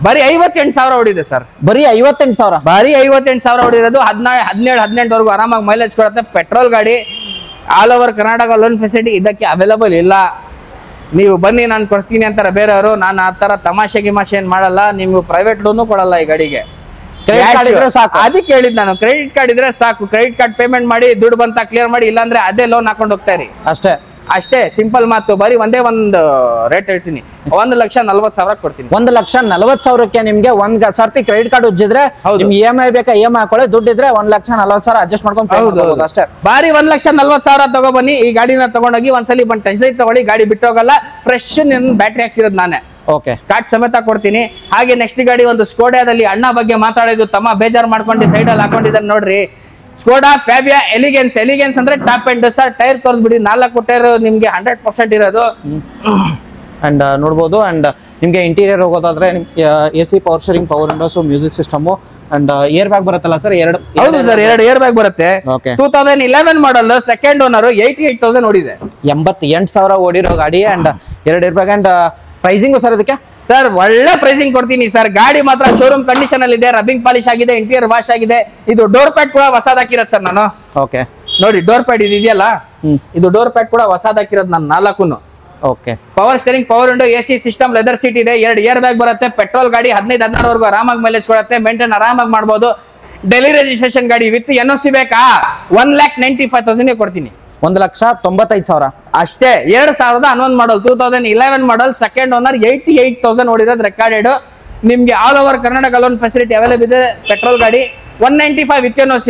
Speaker 1: ಬರೀ 58,000 ಹೊಡಿದೆ ಸರ್.
Speaker 2: ಬರೀ 58,000,
Speaker 1: ಬರೀ 58,000 ಹೊಡಿರೋದು. 17-18 ಆರಾಮಾಗಿ ಮೈಲೇಜ್ ಕೊಡುತ್ತೆ. ಪೆಟ್ರೋಲ್ ಗಾಡಿ, all over Karnataka loan facility ಇದಕ್ಕೆ ಅವೈಲಬಲ್ ಇಲ್ಲ. ನೀವು ಬನ್ನಿ, ನಾನು ಕೊಡ್ತೀನಿ ಅಂತಾರೆ ಬೇರೆಯವರು. ನಾನು ಆ ತರ ತಮಾಷೆ ಗಿಮಾಷೆ ಏನ್ ಮಾಡಲ್ಲ. ನಿಮ್ಗೆ ಪ್ರೈವೇಟ್ ಲೋನು ಕೊಡಲ್ಲ ಈ ಗಾಡಿಗೆ. ಅದಕ್ಕೆ ಹೇಳಿದ್ ನಾನು, ಕ್ರೆಡಿಟ್ ಕಾರ್ಡ್ ಇದ್ರೆ ಸಾಕು. ಕ್ರೆಡಿಟ್ ಕಾರ್ಡ್ ಪೇಮೆಂಟ್ ಮಾಡಿ, ದುಡ್ಡು ಬಂತ ಕ್ಲಿಯರ್ ಮಾಡಿ, ಇಲ್ಲಾಂದ್ರೆ ಅದೇ ಲೋನ್ ಹಾಕೊಂಡು ಹೋಗ್ತಾರಿ. ಅಷ್ಟೇ ಸಿಂಪಲ್ ಮಾತು. ಬರೀ ಒಂದೇ ಒಂದು ರೇಟ್ ಹೇಳ್ತೀನಿ, 1,40,000 ಕೊಡ್ತೀನಿ.
Speaker 2: 1,40,000ಕ್ಕೆ ನಿಮ್ಗೆ ಒಂದ್ ಸರ್ತಿ ಕ್ರೆಡಿಟ್ ಕಾರ್ಡ್ ಉಜ್ಜಿದ್ರೆ EMI ಬೇಕಾ EMI ಹಾಕೊಳ್ಳಿ, ದುಡ್ಡಿದ್ರೆ 1,40,000 ಅಡ್ಜಸ್ಟ್ ಮಾಡ್ಕೊಂಡು ಅಷ್ಟೇ.
Speaker 1: ಬಾರಿ 1,40,000 ತಗೊಬನ್ನಿ. ಈ ಗಾಡಿನ ತಗೊಂಡೋಗಿ ಒಂದ್ಸಲಿ ಬಂದು ಟೆಸ್ಟ್ ಡ್ರೈವ್ ತಗೊಳ್ಳಿ. ಗಾಡಿ ಬಿಟ್ಟೋಗಲ್ಲ. ಫ್ರೆಶ್ ಬ್ಯಾಟ್ರಿ ಹಾಕ್ಸಿರೋದು ನಾನೇ. ಕಾರ್ಡ್ ಸಮೇತ ಕೊಡ್ತೀನಿ. ಹಾಗೆ ನೆಕ್ಸ್ಟ್ ಗಾಡಿ ಒಂದು ಸ್ಕೋಡಾದಲ್ಲಿ ಅಣ್ಣ ಬಗ್ಗೆ ಮಾತಾಡೋದು, ತಮ್ಮ ಬೇಜಾರು ಮಾಡ್ಕೊಂಡು ಸೈಡ್ ಅಲ್ಲಿ ಹಾಕೊಂಡಿದ್ದಾನೆ ನೋಡ್ರಿ. Skoda Fabia Elegance. ಎಲಿಗೆನ್ಸ್ ಅಂದ್ರೆ ಟಾಪ್ ಎಂಡ್ ಸರ್. ಟೈರ್ ತೋರಿಸ್ಬಿಡಿ, 4 ಟೈರ್ ನಿಮ್ಗೆ 100% ಇರೋದು.
Speaker 2: ಅಂಡ್ ನೋಡ್ಬೋದು. ಅಂಡ್ ನಿಮ್ಗೆ ಇಂಟೀರಿಯರ್ ಹೋಗೋದಾದ್ರೆ AC, power steering, power windows, music system and air bag ಬರುತ್ತಲ್ಲ ಸರ್.
Speaker 1: ಹೌದು ಸರ್, 2 ಏರ್ ಬ್ಯಾಗ್ ಬರುತ್ತೆ. 2011 ಮಾಡಲ್, ಸೆಕೆಂಡ್ ಓನರ್, 88,000 ಓಡಿದೆ.
Speaker 2: 88,000 ಓಡಿರೋ ಗಾಡಿ. And 2 air bag. And pricing sir ಇದಕ್ಕೆ
Speaker 1: ಸರ್ ಒಳ್ಳೆ ಪ್ರೈಸಿಂಗ್ ಕೊಡ್ತೀನಿ ಸರ್. ಗಾಡಿ ಮಾತ್ರ ಶೋರೂಮ್ ಕಂಡೀಷನ್ ಅಲ್ಲಿ ಇದೆ. ರಬ್ಬಿಂಗ್ ಪಾಲಿಶ್ ಆಗಿದೆ, ಇಂಟೀರಿಯರ್ ವಾಶ್ ಆಗಿದೆ. ಇದು ಡೋರ್ ಪ್ಯಾಡ್ ಕೂಡ ಹೊಸದ್ ಹಾಕಿರೋದು ಸರ್ ನಾನು. ನೋಡಿ ಡೋರ್ ಪ್ಯಾಡ್ ಇದೆಯಲ್ಲ, ಇದು ಡೋರ್ ಪ್ಯಾಡ್ ಕೂಡ ಹೊಸದ್ ಹಾಕಿರೋದು ನಾನು 4. Power steering, power window, AC system, leather seat ಇದೆ. 2 ಏರ್ ಬ್ಯಾಗ್ ಬರುತ್ತೆ. ಪೆಟ್ರೋಲ್ ಗಾಡಿ, 15-16 ವರೆಗೂ ಆರಾಮಾಗಿ ಮೈಲೇಜ್ ಕೊಡುತ್ತೆ. ಮೇಂಟೈನ್ ಆರಾಮಾಗಿ ಮಾಡ್ಬೋದು. ಡೆಲ್ಲಿ ರಿಜಿಸ್ಟ್ರೇಷನ್ ಗಾಡಿ ವಿತ್ NOC ಬೇಕಾ? 1,95,000 ಕೊಡ್ತೀನಿ.
Speaker 2: 1,95,000
Speaker 1: ಅಷ್ಟೇ. 2011 ಮಾಡಲ್, 2011 ಮಾಡಲ್, ಸೆಕೆಂಡ್ ಓನರ್, 88,000 ಓಡಿರೋದು ರೆಕಾರ್ಡೆಡ್. ನಿಮ್ಗೆ all over Karnataka loan facility available ಇದೆ. ಪೆಟ್ರೋಲ್ ಗಾಡಿ 195 ವಿತ್ NOC.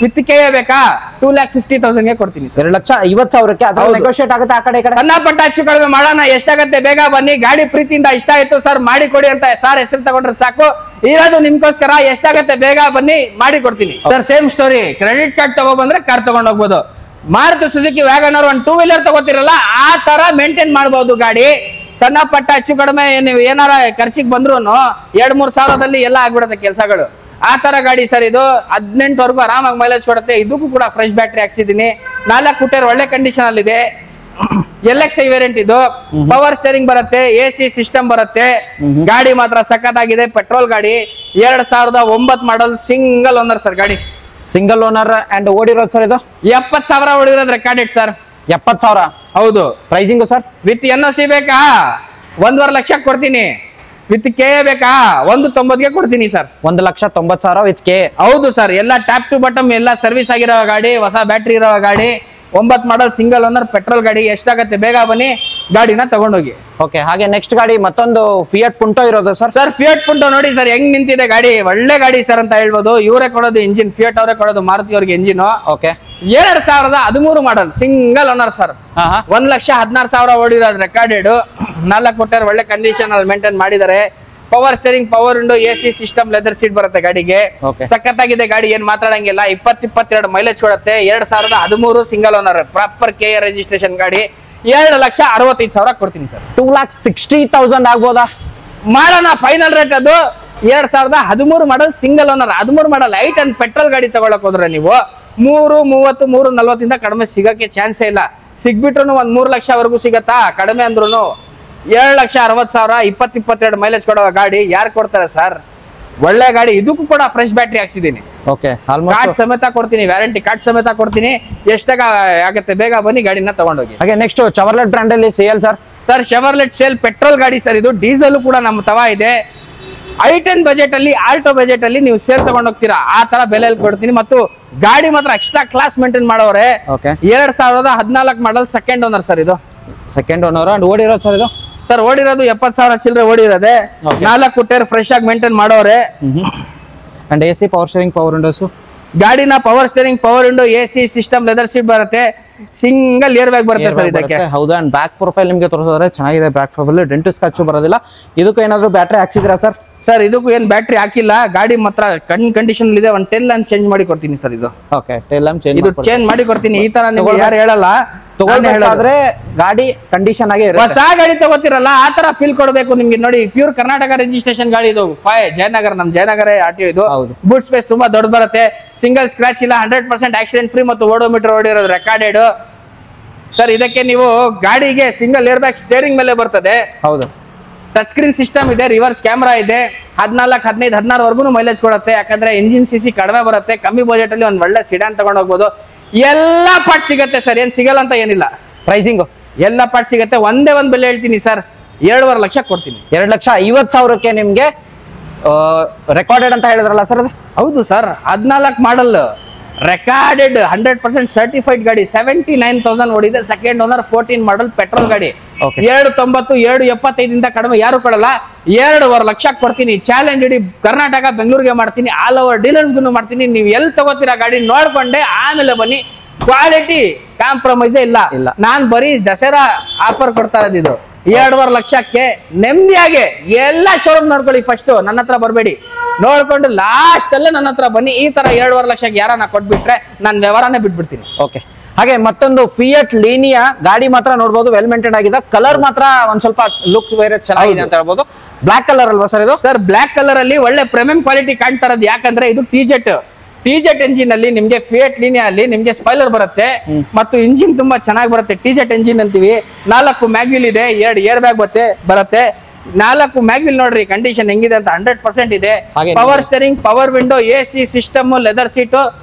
Speaker 1: ವಿತ್ KA ಬೇಕಾ? 2,50,000 ಕೊಡ್ತೀನಿ.
Speaker 2: 2,50,000ಕ್ಕೆ ನೆಗೋಷಿಯೇಟ್ ಆಗುತ್ತೆ. ಆ ಕಡೆ
Speaker 1: ಸಣ್ಣ ಪಟ್ಟ ಹೆಚ್ಚು ಕಡಿಮೆ ಮಾಡೋಣ. ಎಷ್ಟಾಗತ್ತೆ ಬೇಗ ಬನ್ನಿ. ಗಾಡಿ ಪ್ರೀತಿಯಿಂದ ಇಷ್ಟ ಆಯ್ತು ಸರ್ ಮಾಡಿ ಕೊಡಿ ಅಂತ ಸರ್ ಹೆಸರು ತಗೊಂಡ್ರೆ ಸಾಕು. ಇರೋದು ನಿಮ್ಗೋಸ್ಕರ. ಎಷ್ಟಾಗತ್ತೆ ಬೇಗ ಬನ್ನಿ, ಮಾಡಿ ಕೊಡ್ತೀನಿ sir. Same story. Credit card ತಗೊಬಂದ್ರೆ ಕಾರ್ ತಗೊಂಡ್ ಹೋಗ್ಬೋದು. ಮಾರುತಿ ಸುಜುಕಿ ವ್ಯಾಗನರ್, ಒಂದು 2 ವೀಲರ್ ತಗೋತಿರಲ್ಲ, ಆ ತರ ಮೇಂಟೈನ್ ಮಾಡಬಹುದು ಗಾಡಿ. ಸಣ್ಣ ಪಟ್ಟ ಹೆಚ್ಚು ಕಡಿಮೆ ನೀವು ಏನಾರ ಖರ್ಚಿಗೆ ಬಂದ್ರು 2-3 ಸಾವಿರದಲ್ಲಿ ಎಲ್ಲ ಆಗ್ಬಿಡುತ್ತೆ ಕೆಲಸಗಳು. ಆ ತರ ಗಾಡಿ ಸರ್ ಇದು. 18 ವರೆಗೂ ಆರಾಮಾಗಿ ಮೈಲೇಜ್ ಕೊಡುತ್ತೆ. ಇದಕ್ಕೂ ಕೂಡ ಫ್ರೆಶ್ ಬ್ಯಾಟ್ರಿ ಹಾಕ್ಸಿದೀನಿ. 4 ಟೈರ್ ಒಳ್ಳೆ ಕಂಡೀಷನ್ ಅಲ್ಲಿ ಇದೆ. LXi ವೇರಿಯಂಟ್ ಇದು. ಪವರ್ ಸ್ಟೇರಿಂಗ್ ಬರುತ್ತೆ, AC ಸಿಸ್ಟಮ್ ಬರುತ್ತೆ. ಗಾಡಿ ಮಾತ್ರ ಸಖತ್ತಾಗಿದೆ. ಪೆಟ್ರೋಲ್ ಗಾಡಿ, 2009 ಮಾಡಲ್, ಸಿಂಗಲ್ ಓನರ್ ಸರ್ ಗಾಡಿ.
Speaker 2: Single owner. ಅಂಡ್ ಓಡಿರೋದು ಸರ್ ಇದು
Speaker 1: 70,000 ಓಡಿರೋದು ರೆಕಾರ್ಡೆಡ್ ಸರ್.
Speaker 2: 70,000.
Speaker 1: ಹೌದು.
Speaker 2: ಪ್ರೈಸಿಂಗ್ ಸರ್
Speaker 1: ವಿತ್ NOC ಬೇಕಾ? 1.5 ಲಕ್ಷ ಕೊಡ್ತೀನಿ. ವಿತ್ KA ಬೇಕಾ? 190ಗೆ ಕೊಡ್ತೀನಿ ಸರ್.
Speaker 2: 1,90,000 with KA.
Speaker 1: ಹೌದು ಸರ್. ಎಲ್ಲ ಟ್ಯಾಪ್ ಟು ಬಾಟಮ್, ಎಲ್ಲ ಸರ್ವಿಸ್ ಆಗಿರೋ ಗಾಡಿ, ಹೊಸ ಬ್ಯಾಟ್ರಿ ಇರೋ ಗಾಡಿ, 9 ಮಾಡಲ್, ಸಿಂಗಲ್ ಓನರ್, ಪೆಟ್ರೋಲ್ ಗಾಡಿ. ಎಷ್ಟಾಗತ್ತೆ ಬೇಗ ಬನ್ನಿ, ಗಾಡಿನ ತಗೊಂಡೋಗಿ.
Speaker 2: ಹಾಗೆ ನೆಕ್ಸ್ಟ್ ಗಾಡಿ ಮತ್ತೊಂದು ಫಿಯಟ್ ಪುಂಟೋ ಇರೋದು ಸರ್.
Speaker 1: ಸರ್ ಫಿಯಟ್ ಪುಂಟೋ ನೋಡಿ ಸರ್ ಹೆಂಗ್ ನಿಂತಿದೆ ಗಾಡಿ. ಒಳ್ಳೆ ಗಾಡಿ ಸರ್ ಅಂತ ಹೇಳ್ಬೋದು. ಇವರೇ ಕೊಡೋದು ಇಂಜಿನ್, ಫಿಯಟ್ ಅವರೇ ಕೊಡೋದು ಮಾರುತಿ ಅವ್ರಿಗೆ engine. 2013 model, single owner sir. 1,16,000 ಓಡಿರೋದು ರೆಕಾರ್ಡೆಡ್. 4 ಟೈರ್ ಒಳ್ಳೆ ಕಂಡೀಷನ್ ಅಲ್ಲಿ ಮೇಂಟೈನ್ ಮಾಡಿದ್ದಾರೆ. Power steering, power window, AC system, leather seat ಬರುತ್ತೆ ಗಾಡಿಗೆ. ಸಖತ್ತಾಗಿದೆ ಗಾಡಿ, ಏನ್ ಮಾತಾಡಂಗಿಲ್ಲ. 20-22 ಮೈಲೇಜ್ ಕೊಡುತ್ತೆ. 2013 single owner, proper KA registration ಗಾಡಿ. 2,65,000 ಕೊಡ್ತೀನಿ ಸರ್.
Speaker 2: 2,60,000 ಆಗ್ಬೋದಾ?
Speaker 1: ಮಾಡೋಣ ಫೈನಲ್ ರೇಟ್. ಅದು 2013 model, single owner, 13 model. 8 and petrol ಗಾಡಿ ತಗೊಳಕ್ ಹೋದ್ರೆ ನೀವು 330, 340 ಕಡಿಮೆ ಸಿಗಕ್ಕೆ ಚಾನ್ಸೇ ಇಲ್ಲ. ಸಿಗ್ಬಿಟ್ರು 3 ಲಕ್ಷವರೆಗೂ ಸಿಗತ್ತಾ? ಕಡಿಮೆ ಅಂದ್ರೂ 7,60,000. 20-22 ಮೈಲೇಜ್ ಕೊಡುವ ಗಾಡಿ ಯಾರು ಕೊಡ್ತಾರೆ ಸರ್? ಒಳ್ಳೆ ಗಾಡಿ. ಇದಕ್ಕೂ ಕೂಡ ಫ್ರೆಶ್ ಬ್ಯಾಟ್ರಿ ಹಾಕ್ಸಿದೀನಿ. ಕಾರ್ಡ್ ಸಮೇತ ಕೊಡ್ತೀನಿ, ವ್ಯಾರಂಟಿ ಕಾರ್ಡ್ ಸಮೇತ ಕೊಡ್ತೀನಿ. ಎಷ್ಟಾಗ ಆಗತ್ತೆ ಬೇಗ ಬನ್ನಿ, ಗಾಡಿನ ತಗೊಂಡೋಗಿ.
Speaker 2: ಹಾಗೆ ನೆಕ್ಸ್ಟ್ ಚೆವರ್ಲೆಟ್ ಬ್ರ್ಯಾಂಡ್ ಅಲ್ಲಿ sale sir.
Speaker 1: Sir Chevrolet sale petrol ಗಾಡಿ ಸರ್ ಇದು. ಡೀಸೆಲ್ ಕೂಡ ನಮ್ಮ ತವಾ ಇದೆ. i10 ಬಜೆಟ್ ಅಲ್ಲಿ, ಆಲ್ಟೋ ಬಜೆಟ್ ಅಲ್ಲಿ ನೀವು ಸೇಲ್ ತಗೊಂಡ್ ಹೋಗ್ತೀರಾ, ಆ ತರ ಬೆಲೆಯಲ್ಲಿ ಕೊಡ್ತೀನಿ. ಮತ್ತು ಗಾಡಿ ಮಾತ್ರ ಎಕ್ಸ್ಟ್ರಾ ಕ್ಲಾಸ್ ಮೇಂಟೈನ್ ಮಾಡೋರೆ. 2014 ಮಾಡಲ್, ಸೆಕೆಂಡ್ ಓನರ್ ಸರ್ ಇದು.
Speaker 2: Second owner. ಅಂಡ್ ಓಡಿರೋದು ಸರ್ ಇದು
Speaker 1: ಸರ್ ಓಡಿರೋದು 70,000 ಚಿಲ್ಲರೆ ಓಡಿರೋದೆ. 4 ಟೈರ್ ಫ್ರೆಶ್ ಆಗಿ ಮೇಂಟೈನ್ ಮಾಡೋರೆ.
Speaker 2: And AC power steering power windows
Speaker 1: ಗಾಡಿನ power steering power window AC system leather seat ಬರುತ್ತೆ ಸಿಂಗಲ್ ಏರ್ ಬ್ಯಾಗ್ ಬರುತ್ತೆ ಸರ್ ಇದಕ್ಕೆ
Speaker 2: ಹೌದಾ ಅಂಡ್ ಬ್ಯಾಕ್ ಪ್ರೊಫೈಲ್ ನಿಮಗೆ ತೋರಿಸಿದ್ರೆ ಚೆನ್ನಾಗಿದೆ ಬ್ಯಾಕ್ ಪ್ರೊಫೈಲ್ ಡೆಂಟ್ ಸ್ಕ್ರಾಚ್ ಬರೋದಿಲ್ಲ ಇದಕ್ಕೂ ಏನಾದ್ರು ಬ್ಯಾಟರಿ ಹಾಕ್ಸಿದ್ರಾ ಸರ್
Speaker 1: ಸರ್ ಇದಕ್ಕೂ ಏನ್ ಬ್ಯಾಟ್ರಿ ಹಾಕಿಲ್ಲ ಗಾಡಿ ಮಾತ್ರ ಕಂಡೀಷನ್ ಇದೆ ಒಂದು ಟೆಲ್ ಅನ್ನು ಚೇಂಜ್ ಮಾಡಿ ಕೊಡ್ತೀನಿ ಸರ್ ಇದು
Speaker 2: ಓಕೆ ಟೆಲ್ ಲ್ಯಾಂಪ್ ಚೇಂಜ್
Speaker 1: ಇದು ಚೇಂಜ್ ಮಾಡಿ ಕೊಡ್ತೀನಿ ಈ ತರ ನಿಮ್ಗೆ ಯಾರು ಹೇಳಲ್ಲ
Speaker 2: ತಗೊಳ್ಬೇಕಾದ್ರೆ ಗಾಡಿ ಕಂಡೀಷನ್ ಆಗಿ
Speaker 1: ಹೊಸ ಗಾಡಿ ತಗೋತಿರಲ್ಲ ಆ ತರ ಫೀಲ್ ಕೊಡಬೇಕು ನಿಮ್ಗೆ ನೋಡಿ ಪ್ಯೂರ್ ಕರ್ನಾಟಕ ರಿಜಿಸ್ಟ್ರೇಷನ್ ಗಾಡಿ ಇದು ಜಯನಗರ ನಮ್ ಜಯನಗರ ಆರ್ಟಿಒ ಇದು ಬೂಟ್ ಸ್ಪೇಸ್ ತುಂಬಾ ದೊಡ್ಡ ಬರುತ್ತೆ ಸಿಂಗಲ್ ಸ್ಕ್ರಾಚ್ ಇಲ್ಲ 100% ಆಕ್ಸಿಡೆಂಟ್ ಫ್ರೀ ಮತ್ತು ಓಡೋಮೀಟರ್ ಓಡಿರೋದು ರೆಕಾರ್ಡೆಡ್ ಸರ್ ಇದಕ್ಕೆ ನೀವು ಗಾಡಿಗೆ ಸಿಂಗಲ್ ಏರ್ ಬ್ಯಾಗ್ ಸ್ಟೇರಿಂಗ್ ಮೇಲೆ ಬರ್ತದೆ
Speaker 2: ಹೌದು
Speaker 1: ಟಚ್ ಸ್ಕ್ರೀನ್ ಸಿಸ್ಟಮ್ ಇದೆ ರಿವರ್ಸ್ ಕ್ಯಾಮ್ರಾ ಇದೆ 14 15 16 ವರ್ಗು ಮೈಲೇಜ್ ಕೊಡುತ್ತೆ ಯಾಕಂದ್ರೆ ಇಂಜಿನ್ CC ಕಡಿಮೆ ಬರುತ್ತೆ ಕಮ್ಮಿ ಬಜೆಟ್ ಅಲ್ಲಿ ಒಂದ್ ಒಳ್ಳೆ ಸಿಡಾನ್ ತಗೊಂಡ್ ಹೋಗ್ಬೋದು ಎಲ್ಲಾ ಪಾರ್ಟ್ ಸಿಗುತ್ತೆ ಸರ್ ಏನ್ ಸಿಗಲ್ಲ ಅಂತ ಏನಿಲ್ಲ
Speaker 2: ಪ್ರೈಸಿಂಗ್
Speaker 1: ಎಲ್ಲಾ ಪಾರ್ಟ್ ಸಿಗುತ್ತೆ ಒಂದೇ ಒಂದ್ ಬೆಲೆ ಹೇಳ್ತೀನಿ ಸರ್ 2.5 ಲಕ್ಷ ಕೊಡ್ತೀನಿ
Speaker 2: 2,50,000ಕ್ಕೆ ನಿಮ್ಗೆ ರೆಕಾರ್ಡೆಡ್ ಅಂತ ಹೇಳಿದ್ರಲ್ಲ ಸರ್ ಅದು
Speaker 1: ಹೌದು ಸರ್ 14 ಮಾಡಲ್ ರೆಕಾರ್ಡೆಡ್ 100% ಸರ್ಟಿಫೈಡ್ ಗಾಡಿ 79,000 ಓಡಿದೆ ಸೆಕೆಂಡ್ ಓನರ್ 14 ಮಾಡಲ್ ಪೆಟ್ರೋಲ್ ಗಾಡಿ 290 275 ಕಡಿಮೆ ಯಾರು ಕೊಡಲ್ಲ 2.5 ಲಕ್ಷ ಕೊಡ್ತೀನಿ ಚಾಲೆಂಜ್ ಇಡೀ ಕರ್ನಾಟಕ ಬೆಂಗಳೂರಿಗೆ ಮಾಡ್ತೀನಿ ಆಲ್ ಓವರ್ ಡೀಲರ್ಸ್ಗೂ ಮಾಡ್ತೀನಿ ನೀವು ಎಲ್ಲಿ ತಗೋತೀರಾ ಗಾಡಿ ನೋಡ್ಕೊಂಡೆ ಆಮೇಲೆ ಬನ್ನಿ ಕ್ವಾಲಿಟಿ ಕಾಂಪ್ರಮೈಸ್ ಇಲ್ಲ ನಾನ್ ಬರೀ ದಸರಾ ಆಫರ್ ಕೊಡ್ತಾ ಇದ್ದು 2.5 ಲಕ್ಷಕ್ಕೆ ನೆಮ್ಮದಿಯಾಗಿ ಎಲ್ಲಾ ಶೋರೂಮ್ ನೋಡ್ಕೊಳ್ಳಿ ಫಸ್ಟ್ ನನ್ನ ಹತ್ರ ಬರಬೇಡಿ ನೋಡ್ಕೊಂಡು ಲಾಸ್ಟ್ ಅಲ್ಲೇ ನನ್ನ ಹತ್ರ ಬನ್ನಿ ಈ ತರ 2.5 ಲಕ್ಷಕ್ಕೆ ಯಾರನ್ನ ಕೊಟ್ಬಿಟ್ರೆ ನಾನು ವ್ಯವಹಾರನೇ ಬಿಟ್ಬಿಡ್ತೀನಿ
Speaker 2: ಓಕೆ ಹಾಗೆ ಮತ್ತೊಂದು ಫಿಯಟ್ ಲೀನಿಯಾ ಗಾಡಿ ಮಾತ್ರ ನೋಡಬಹುದು ವೆಲ್ ಮೇಂಟೈನ್ ಆಗಿದೆ ಕಲರ್ ಮಾತ್ರ ಒಂದ್ ಸ್ವಲ್ಪ ಲುಕ್ ಬೇರೆ ಚೆನ್ನಾಗಿದೆ ಅಂತ ಹೇಳ್ಬೋದು ಬ್ಲಾಕ್ ಕಲರ್ ಅಲ್ವಾ ಸರ್ ಇದು
Speaker 1: ಸರ್ ಬ್ಲಾಕ್ ಕಲರ್ ಅಲ್ಲಿ ಒಳ್ಳೆ ಪ್ರೀಮಿಯಂ ಕ್ವಾಲಿಟಿ ಕಾಣ್ತಾ ಇರೋದು ಯಾಕಂದ್ರೆ ಇದು ಟಿಜೆಟ್ ಎಂಜಿನ್ ಅಲ್ಲಿ ನಿಮ್ಗೆ ಫಿಯಟ್ ಲೀನಿಯಾ ಅಲ್ಲಿ ನಿಮ್ಗೆ ಸ್ಪೈಲರ್ ಬರುತ್ತೆ ಮತ್ತು ಇಂಜಿನ್ ತುಂಬಾ ಚೆನ್ನಾಗಿ ಬರುತ್ತೆ ಟಿಜೆಟ್ ಎಂಜಿನ್ ಅಂತೀವಿ 4 ಮ್ಯಾಗ್ವಿಲ್ ಇದೆ 2 ಏರ್ ಬ್ಯಾಗ್ ಬರುತ್ತೆ 4 ಮ್ಯಾಗ್ವಿಲ್ ನೋಡ್ರಿ ಕಂಡೀಷನ್ ಹೆಂಗಿದೆ ಅಂತ 100% ಇದೆ power steering power window AC system leather seat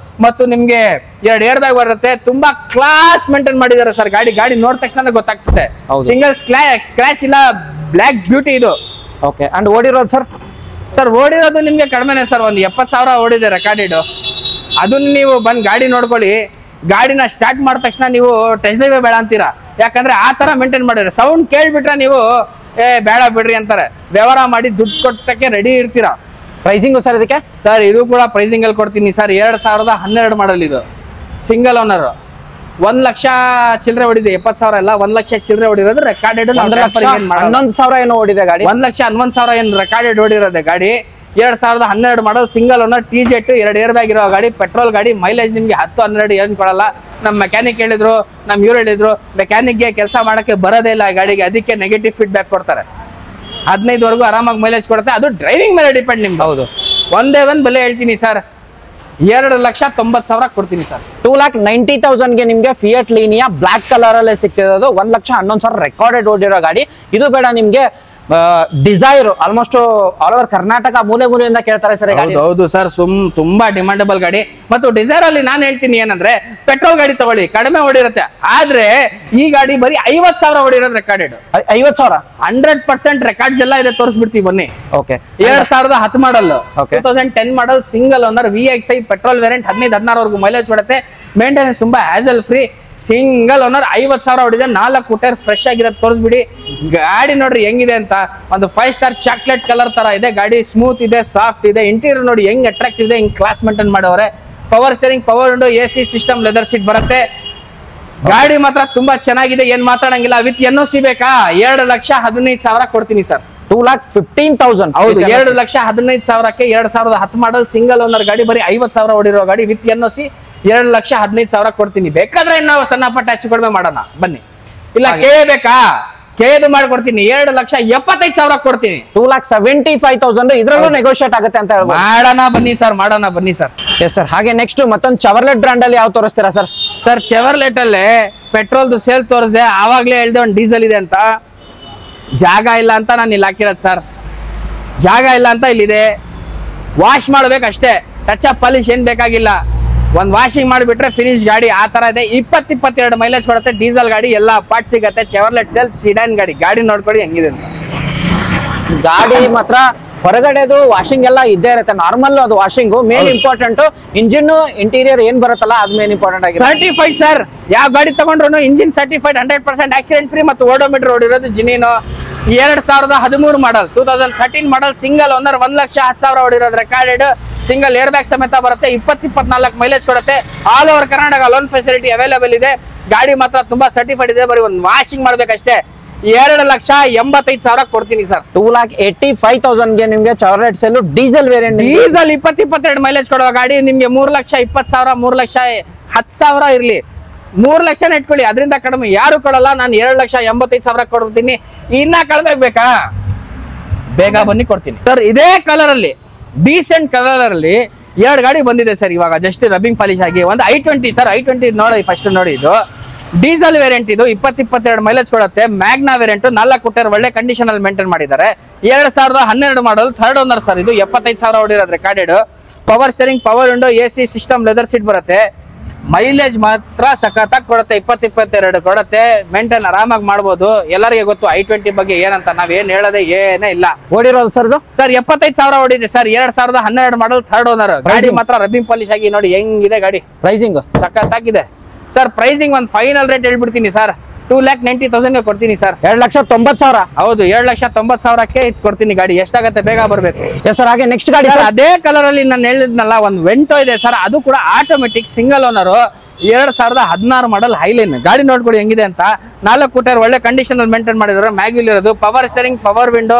Speaker 1: ಮತ್ತು ನಿಮ್ಗೆ 2 ಏರ್ ಬ್ಯಾಗ್ ಬರುತ್ತೆ ತುಂಬಾ ಕ್ಲಾಸ್ ಮೇಂಟೈನ್ ಮಾಡಿದ್ದಾರೆ ಸರ್ ಗಾಡಿ ನೋಡಿದ ತಕ್ಷಣ ಗೊತ್ತಾಗ್ತದೆ ಸಿಂಗಲ್ ಸ್ಕ್ರಾಚ್ ಇಲ್ಲ ಬ್ಲಾಕ್ ಬ್ಯೂಟಿ ಇದು
Speaker 2: ಓಕೆ ಅಂಡ್ ಓಡಿರೋದು
Speaker 1: ಸರ್ ಓಡಿರೋದು ನಿಮ್ಗೆ ಕಡಿಮೆನೆ ಸರ್ ಒಂದು 70,000 ಓಡಿದೆ ರೆಕಾರ್ಡೆಡ್ ಅದನ್ನ ನೀವು ಬಂದ್ ಗಾಡಿ ನೋಡ್ಕೊಳ್ಳಿ ಗಾಡಿನ ಸ್ಟಾರ್ಟ್ ಮಾಡಿದ ತಕ್ಷಣ ನೀವು ಟೆಸ್ಟ್ ಡ್ರೈವ್ ಬೇಡ ಅಂತೀರಾ ಯಾಕಂದ್ರೆ ಆ ತರ ಮೇಂಟೈನ್ ಮಾಡಿದ್ರೆ ಸೌಂಡ್ ಕೇಳ್ಬಿಟ್ರೆ ನೀವು ಬೇಡ ಬಿಡ್ರಿ ಅಂತಾರೆ ವ್ಯವಹಾರ ಮಾಡಿ ದುಡ್ಡು ಕೊಟ್ಟಕ್ಕೆ ರೆಡಿ ಇರ್ತೀರಾ
Speaker 2: ಪ್ರೈಸಿಂಗ್ ಸರ್ ಇದಕ್ಕೆ
Speaker 1: ಸರ್ ಇದು ಕೂಡ ಪ್ರೈಸಿಂಗ್ ಅಲ್ಲಿ ಕೊಡ್ತೀನಿ ಸರ್ 2012 ಮಾಡಲ್ ಇದು ಸಿಂಗಲ್ ಓನರ್ 1 ಲಕ್ಷ ಚಿಲ್ಲರೆ ಹೊಡಿದೆ 70,000 ಎಲ್ಲ 1 ಲಕ್ಷ ಚಿಲ್ಲರೆ ಹೊಡಿರೋದು ರೆಕಾರ್ಡೆಡ್
Speaker 2: 11,000 ಏನೋ ಓಡಿದೆ ಗಾಡಿ
Speaker 1: 1,11,000 ಏನು ರೆಕಾರ್ಡೆಡ್ ಹೊಡಿರೋದೆ ಗಾಡಿ 2012 ಮಾಡಲ್ ಸಿಂಗಲ್ ಓನರ್ ಟಿಜೆಟ್ 2 ಏರ್ ಬ್ಯಾಗ್ ಇರೋ ಗಾಡಿ ಪೆಟ್ರೋಲ್ ಗಾಡಿ ಮೈಲೇಜ್ ನಿಮ್ಗೆ 10-12 ಏನು ಕೊಡಲ್ಲ ನಮ್ಮ ಮೆಕ್ಯಾನಿಕ್ ಹೇಳಿದ್ರು ನಮ್ಮ ಇವ್ರು ಹೇಳಿದ್ರು ಮೆಕ್ಯಾನಿಕ್ಗೆ ಕೆಲಸ ಮಾಡಕ್ಕೆ ಬರೋದೇ ಇಲ್ಲ ಗಾಡಿಗೆ ಅದಕ್ಕೆ ನೆಗೆಟಿವ್ ಫೀಡ್ಬ್ಯಾಕ್ ಕೊಡ್ತಾರೆ 15 ವರೆಗೂ ಆರಾಮಾಗಿ ಮೈಲೇಜ್ ಕೊಡುತ್ತೆ ಅದು ಡ್ರೈವಿಂಗ್ ಮೇಲೆ ಡಿಪೆಂಡ್ ನಿಮ್ದು
Speaker 2: ಹೌದು
Speaker 1: ಒಂದೇ ಒಂದು ಬೆಲೆ ಹೇಳ್ತೀನಿ ಸರ್ 2,90,000 ಕೊಡ್ತೀನಿ ಸರ್
Speaker 2: 2,90,000ಗೆ ನಿಮ್ಗೆ ಫಿಯಟ್ ಲೀನಿಯಾ ಬ್ಲಾಕ್ ಕಲರ್ ಅಲ್ಲೇ ಸಿಗ್ತಿರೋದು 1,11,000 ರೆಕಾರ್ಡೆಡ್ ಓಡಿರೋ ಗಾಡಿ ಇದು ಬೇಡ ನಿಮ್ಗೆ Dzire almost all over Karnataka ಮೂಲೆಯಿಂದ ಕೇಳ್ತಾರೆ ಸರ್
Speaker 1: ಹೌದು ಸರ್ ತುಂಬಾ ಡಿಮಾಂಡಬಲ್ ಗಾಡಿ ಮತ್ತು ಡಿಸೈರ್ ಅಲ್ಲಿ ನಾನು ಹೇಳ್ತೀನಿ ಏನಂದ್ರೆ ಪೆಟ್ರೋಲ್ ಗಾಡಿ ತಗೊಳ್ಳಿ ಕಡಿಮೆ ಓಡಿರುತ್ತೆ ಆದ್ರೆ ಈ ಗಾಡಿ ಬರೀ 50,000 ಓಡಿರೋದು ರೆಕಾರ್ಡೆಡ್
Speaker 2: 50,000
Speaker 1: 100% ರೆಕಾರ್ಡ್ಸ್ ಎಲ್ಲ ಇದೆ ತೋರಿಸ್ಬಿಡ್ತೀವಿ ಬನ್ನಿ
Speaker 2: ಓಕೆ
Speaker 1: 2010 ಮಾಡಲ್ 2010 ಮಾಡಲ್ single owner VXI petrol variant 15-16 ವರೆಗೂ ಮೈಲೇಜ್ ಕೊಡುತ್ತೆ ಮೇಂಟೆನೆನ್ಸ್ ತುಂಬಾ hassle free single owner 50,000 ಹೊಡಿದೆ 4 tyre fresh ಆಗಿರೋದು ತೋರಿಸ್ಬಿಡಿ ಗಾಡಿ ನೋಡ್ರಿ ಹೆಂಗಿದೆ ಅಂತ ಒಂದು 5 ಸ್ಟಾರ್ ಚಾಕ್ಲೇಟ್ ಕಲರ್ ತರ ಇದೆ ಗಾಡಿ ಸ್ಮೂತ್ ಇದೆ ಸಾಫ್ಟ್ ಇದೆ ಇಂಟೀರಿಯರ್ ನೋಡಿ ಹೆಂಗ್ ಅಟ್ರಾಕ್ಟಿವ್ ಇದೆ ಹಿಂಗ್ ಕ್ಲಾಸ್ ಮೇಂಟೈನ್ ಮಾಡವ್ರೆ power steering power window AC system leather seat ಬರುತ್ತೆ ಗಾಡಿ ಮಾತ್ರ ತುಂಬಾ ಚೆನ್ನಾಗಿದೆ ಏನ್ ಮಾತಾಡಂಗಿಲ್ಲ ವಿತ್ NOC ಬೇಕಾ 2,15,000 ಕೊಡ್ತೀನಿ ಸರ್
Speaker 2: 2,15,000
Speaker 1: ಹೌದು 2,15,000ಕ್ಕೆ 2010 ಮಾಡಲ್ ಸಿಂಗಲ್ ಓನರ್ ಗಾಡಿ ಬರೀ 50,000 ಓಡಿರೋ ಗಾಡಿ ವಿತ್ NOC 2,15,000 ಕೊಡ್ತೀನಿ ಬೇಕಾದ್ರೆ ನಾವು ಸಣ್ಣ ಪಟ್ಟ ಹೆಚ್ಚು ಕಡಿಮೆ ಮಾಡೋಣ ಬನ್ನಿ ಇಲ್ಲ ಬೇಕಾ ಕೇದು ಮಾಡ್ಕೊಡ್ತೀನಿ 2,75,000 ಕೊಡ್ತೀನಿ
Speaker 2: 2,75,000 ಇದ್ರಲ್ಲೂ ನೆಗೋಷಿಯೇಟ್ ಆಗುತ್ತೆ ಅಂತ ಹೇಳ್ಬೋದು
Speaker 1: ಮಾಡೋಣ ಬನ್ನಿ ಸರ್
Speaker 2: ಎಸ್ ಸರ್ ಹಾಗೆ ನೆಕ್ಸ್ಟ್ ಮತ್ತೊಂದು ಚೆವರ್ಲೆಟ್ ಬ್ರಾಂಡ್ ಅಲ್ಲಿ ಯಾವ ತೋರಿಸ್ತೀರಾ
Speaker 1: ಸರ್ ಚೆವರ್ಲೆಟ್ ಅಲ್ಲೇ ಪೆಟ್ರೋಲ್ ಸೇಲ್ ತೋರಿಸಿದೆ ಆವಾಗ್ಲೇ ಹೇಳ್ದೆ ಒಂದು ಡೀಸೆಲ್ ಇದೆ ಅಂತ ಜಾಗ ಇಲ್ಲ ಅಂತ ನಾನು ಇಲ್ಲಿ ಹಾಕಿರೋದು ಸರ್ ಜಾಗ ಇಲ್ಲ ಅಂತ ಇಲ್ಲಿದೆ ವಾಶ್ ಮಾಡ್ಬೇಕಷ್ಟೇ ಟಚ್ ಅಪ್ ಪಾಲಿಶ್ ಏನ್ ಬೇಕಾಗಿಲ್ಲ ಒಂದ್ ವಾಷಿಂಗ್ ಮಾಡಿಬಿಟ್ರೆ ಫಿನಿಶ್ ಗಾಡಿ ಆ ತರ ಇದೆ 20-22 ಮೈಲೇಜ್ ಕೊಡುತ್ತೆ ಡೀಸೆಲ್ ಗಾಡಿ ಎಲ್ಲ ಪಾರ್ಟ್ ಸಿಗತ್ತೆ ಚೆವರ್ಲೆಟ್ ಸೇಲ್ ಸಿಡಾನ್ ಗಾಡಿ ನೋಡ್ಕೊಳ್ಳಿ ಹೆಂಗಿದೆ ಅಂತ
Speaker 2: ಗಾಡಿ ಮಾತ್ರ ಹೊರಗಡೆದು ವಾಷಿಂಗ್ ಎಲ್ಲ ಇದ್ದೇ ಇರುತ್ತೆ ನಾರ್ಮಲ್ ಅದು washing main important engine interior ಏನ್ ಬರುತ್ತಲ್ಲ ಅದು ಮೇನ್ ಇಂಪಾರ್ಟೆಂಟ್ ಆಗಿದೆ
Speaker 1: ಸರ್ಟಿಫೈಡ್ ಸರ್ ಯಾವ ಗಾಡಿ ತಗೊಂಡ್ರು ಇಂಜಿನ್ ಸರ್ಟಿಫೈಡ್ 100% ಆಕ್ಸಿಡೆಂಟ್ ಫ್ರೀ ಮತ್ತು ಓಡೋಮೀಟರ್ ಓಡಿರೋದು ಜಿನಿನೋ 2013 ಮಾಡಲ್ 2013 ಮಾಡಲ್ ಸಿಂಗಲ್ ಓನರ್ 1,10,000 ಹೊಡಿರೋದು ರೆಕಾರ್ಡೆಡ್ ಸಿಂಗಲ್ ಏರ್ ಬ್ಯಾಗ್ ಸಮೇತ ಬರುತ್ತೆ 20-24 ಮೈಲೇಜ್ ಕೊಡುತ್ತೆ all over Karnataka loan facility available ಇದೆ ಗಾಡಿ ಮಾತ್ರ ತುಂಬಾ ಸರ್ಟಿಫೈಡ್ ಇದೆ ಬರೀ ಒಂದು ವಾಷಿಂಗ್ ಮಾಡ್ಬೇಕಷ್ಟೇ 2,85,000 ಕೊಡ್ತೀನಿ ಸರ್
Speaker 2: 2,85,000 ಗೆ ನಿಮ್ಗೆ ಚಾರ್ಲೆಟ್ ಸೆಲ್ ಡೀಸೆಲ್ ವೇರಿಯಂಟ್
Speaker 1: ಡೀಸೆಲ್ 20-22 ಮೈಲೇಜ್ ಕೊಡುವ ಗಾಡಿ ನಿಮ್ಗೆ 3,20,000 3,10,000 ಇರ್ಲಿ 3 ಲಕ್ಷ ಇಟ್ಕೊಳ್ಳಿ ಅದರಿಂದ ಕಡಿಮೆ ಯಾರು ಕೊಡಲ್ಲ ನಾನು 2,85,000 ಕೊಡ್ತೀನಿ ಇನ್ನ ಕಡಿಮೆ ಬೇಕಾ ಬೇಗ ಬನ್ನಿ ಕೊಡ್ತೀನಿ ಸರ್ ಇದೇ ಕಲರ್ ಅಲ್ಲಿ ಡೀಸೆಂಟ್ ಕಲರ್ ಅಲ್ಲಿ 2 ಗಾಡಿ ಬಂದಿದೆ ಸರ್ ಇವಾಗ ಜಸ್ಟ್ ರಬ್ಬಿಂಗ್ ಪಾಲಿಶ್ ಆಗಿ ಒಂದು i20 ಸರ್ i20 ನೋಡಿ ಫಸ್ಟ್ ನೋಡಿ ಇದು ಡೀಸೆಲ್ ವೇರಿಯಂಟ್ ಇದು 20-22 ಮೈಲೇಜ್ ಕೊಡುತ್ತೆ ಮ್ಯಾಗ್ನಾ ವೇರಿಯಂಟ್ 4 ಟೈರ್ ಒಳ್ಳೆ ಕಂಡೀಷನ್ ಅಲ್ಲಿ ಮೇಂಟೈನ್ ಮಾಡಿದ್ದಾರೆ 2012 ಮಾಡಲ್ ಥರ್ಡ್ ಓನರ್ ಸರ್ ಇದು 75,000 ಹೊಡಿರೋದು recorded power steering power window AC system leather seat ಬರುತ್ತೆ ಮೈಲೇಜ್ ಮಾತ್ರ ಸಖತ್ತಾಗಿ ಕೊಡುತ್ತೆ 20-22 ಕೊಡುತ್ತೆ ಮೇಂಟೈನ್ ಆರಾಮಾಗಿ ಮಾಡ್ಬೋದು ಎಲ್ಲರಿಗೆ ಗೊತ್ತು i20 ಬಗ್ಗೆ ಏನಂತ ನಾವೇನ್ ಹೇಳೋದೇ ಏನೇ ಇಲ್ಲ
Speaker 2: ಓಡಿರೋದು ಸರ್ ಇದು
Speaker 1: ಸರ್ 75,000 ಹೊಡಿದೆ ಸರ್ 2012 ಮಾಡಲ್ ಥರ್ಡ್ ಓನರ್ ಗಾಡಿ ಮಾತ್ರ ರಬ್ಬಿಂಗ್ ಪಾಲಿಶ್ ಆಗಿ ನೋಡಿ ಹೆಂಗಿದೆ ಗಾಡಿ
Speaker 2: ಪ್ರೈಸಿಂಗ್
Speaker 1: ಸಖತ್ತಾಗಿದೆ ಸರ್ ಪ್ರೈಸಿಂಗ್ ಒಂದು ಫೈನಲ್ ರೇಟ್ ಹೇಳ್ಬಿಡ್ತೀನಿ ಸರ್ 2,90,000 ಕೊಡ್ತೀನಿ ಸರ್
Speaker 2: 2,90,000
Speaker 1: ಹೌದು 2,90,000ಕ್ಕೆ ಕೊಡ್ತೀನಿ ಗಾಡಿ ಎಷ್ಟಾಗತ್ತೆ ಬೇಗ ಬರ್ಬೇಕು
Speaker 2: ಸರ್ ಹಾಗೆ ನೆಕ್ಸ್ಟ್ ಗಾಡಿ
Speaker 1: ಅದೇ ಕಲರ್ ಅಲ್ಲಿ ನಾನು ಹೇಳಿದ್ನಲ್ಲ ಒಂದು ವೆಂಟೋ ಇದೆ ಸರ್ ಅದು ಕೂಡ ಆಟೋಮೆಟಿಕ್ ಸಿಂಗಲ್ ಓನರ್ 2016 ಮಾಡಲ್ ಹೈಲೈನ್ ಗಾಡಿ ನೋಡ್ಕೊಳ್ಳಿ ಹೆಂಗಿದೆ ಅಂತ 4 ಟೈರ್ ಒಳ್ಳೆ ಕಂಡೀಷನ್ ಅಲ್ಲಿ ಮೇಂಟೈನ್ ಮಾಡಿದ್ರೆ ಮ್ಯಾಗ್ವಿಲ್ ಇರೋದು power steering power window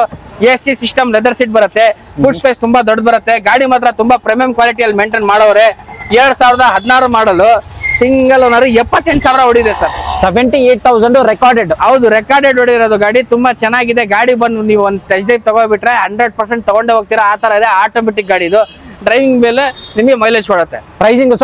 Speaker 1: AC system leather seat ಬರುತ್ತೆ ಫುಡ್ ಸ್ಪೇಸ್ ತುಂಬಾ ದೊಡ್ಡ ಬರುತ್ತೆ ಗಾಡಿ ಮಾತ್ರ ತುಂಬಾ ಪ್ರೀಮಿಯಂ ಕ್ವಾಲಿಟಿಯಲ್ಲಿ ಮೇಂಟೈನ್ ಮಾಡೋರೆ 2016 ಮಾಡಲು ಸಿಂಗಲ್ ಓನರ್ 78,000 ಹೊಡಿದೆ ಸರ್
Speaker 2: 78,000 ರೆಕಾರ್ಡೆಡ್
Speaker 1: ಹೌದು ರೆಕಾರ್ಡೆಡ್ ಹೊಡಿರೋದು ಗಾಡಿ ತುಂಬಾ ಚೆನ್ನಾಗಿದೆ ಗಾಡಿ ಬಂದು ನೀವು ಒಂದು ಟೆಸ್ಟ್ ಡ್ರೈವ್ ತಗೋಬಿಟ್ರೆ 100% ತಗೊಂಡೇ ಹೋಗ್ತೀರಾ ಆ ತರ ಇದೆ ಆಟೋಮೆಟಿಕ್ ಗಾಡಿ ಇದು ಡ್ರೈವಿಂಗ್ ಮೇಲೆ ನಿಮಗೆ ಮೈಲೇಜ್ ಕೊಡುತ್ತೆ
Speaker 2: ಪ್ರೈಸಿಂಗ್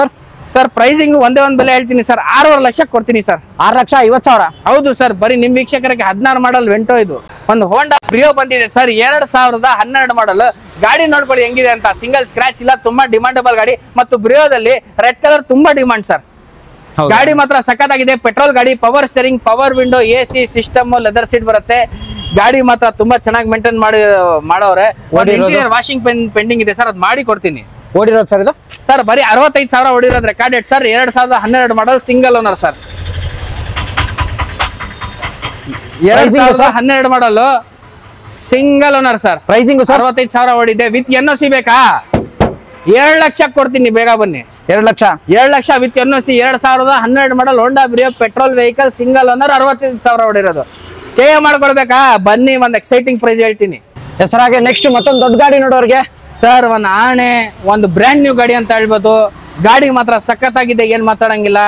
Speaker 1: ಸರ್ ಪ್ರೈಸಿಂಗ್ ಒಂದೇ ಒಂದು ಬೆಲೆ ಹೇಳ್ತೀನಿ ಸರ್ 6.5 ಲಕ್ಷಕ್ಕೆ ಕೊಡ್ತೀನಿ ಸರ್
Speaker 2: 6,50,000
Speaker 1: ಹೌದು ಸರ್ ಬರೀ ನಿಮ್ ವೀಕ್ಷಕರಿಗೆ 16 ಮಾಡಲ್ ವೆಂಟೋ ಇದು ಒಂದು ಹೋಂಡಾ ಬ್ರಿಯೋ ಬಂದಿದೆ ಸರ್ 2012 ಮಾಡಲ್ ಗಾಡಿ ನೋಡ್ಕೊಳ್ಳಿ ಹೆಂಗಿದೆ ಅಂತ ಸಿಂಗಲ್ ಸ್ಕ್ರಾಚ್ ಇಲ್ಲ ತುಂಬಾ ಡಿಮಾಂಡಬಲ್ ಗಾಡಿ ಮತ್ತು ಬ್ರಿಯೋದಲ್ಲಿ ರೆಡ್ ಕಲರ್ ತುಂಬಾ ಡಿಮಾಂಡ್ ಸರ್ ಗಾಡಿ ಮಾತ್ರ ಸಖತ್ತಾಗಿದೆ ಪೆಟ್ರೋಲ್ ಗಾಡಿ power steering power window AC system leather seat ಬರುತ್ತೆ ಗಾಡಿ ಮಾತ್ರ ತುಂಬಾ ಚೆನ್ನಾಗಿ ಮೇಂಟೈನ್ ಮಾಡೋರೆ ವಾಷಿಂಗ್ ಪೆಂಡಿಂಗ್ ಇದೆ ಸರ್ ಅದು ಮಾಡಿ ಕೊಡ್ತೀನಿ
Speaker 2: ಓಡಿರೋದು ಸರ್ ಇದು
Speaker 1: ಸರ್ ಬರೀ 65,000 ಹೊಡಿರೋದು recorded sir 2012 model single owner sir 2012 model single owner sir
Speaker 2: pricing
Speaker 1: 65,000 ಹೊಡಿದೆ ವಿತ್ NOC ಬೇಕಾ 7 ಲಕ್ಷಕ್ಕೆ ಕೊಡ್ತೀನಿ ಬೇಗ ಬನ್ನಿ
Speaker 2: 2 lakh
Speaker 1: 7 lakh with NOC 2012 model Honda Brio petrol vehicle single owner 65,000 ಹೊಡಿರೋದು KA ಮಾಡ್ಕೊಳ್ಬೇಕಾ ಬನ್ನಿ ಒಂದು ಎಕ್ಸೈಟಿಂಗ್ ಪ್ರೈಸ್ ಹೇಳ್ತೀನಿ
Speaker 2: ಹೆಸರಾಗೆ ನೆಕ್ಸ್ಟ್ ಮತ್ತೊಂದು ದೊಡ್ಡ ಗಾಡಿ ನೋಡೋರ್ಗೆ
Speaker 1: ಸರ್ ಒಂದು ಆಣೆ ಒಂದು ಬ್ರ್ಯಾಂಡ್ ನ್ಯೂ ಗಾಡಿ ಅಂತ ಹೇಳ್ಬೋದು ಗಾಡಿ ಮಾತ್ರ ಸಖತ್ತಾಗಿದೆ ಏನ್ ಮಾತಾಡಂಗಿಲ್ಲ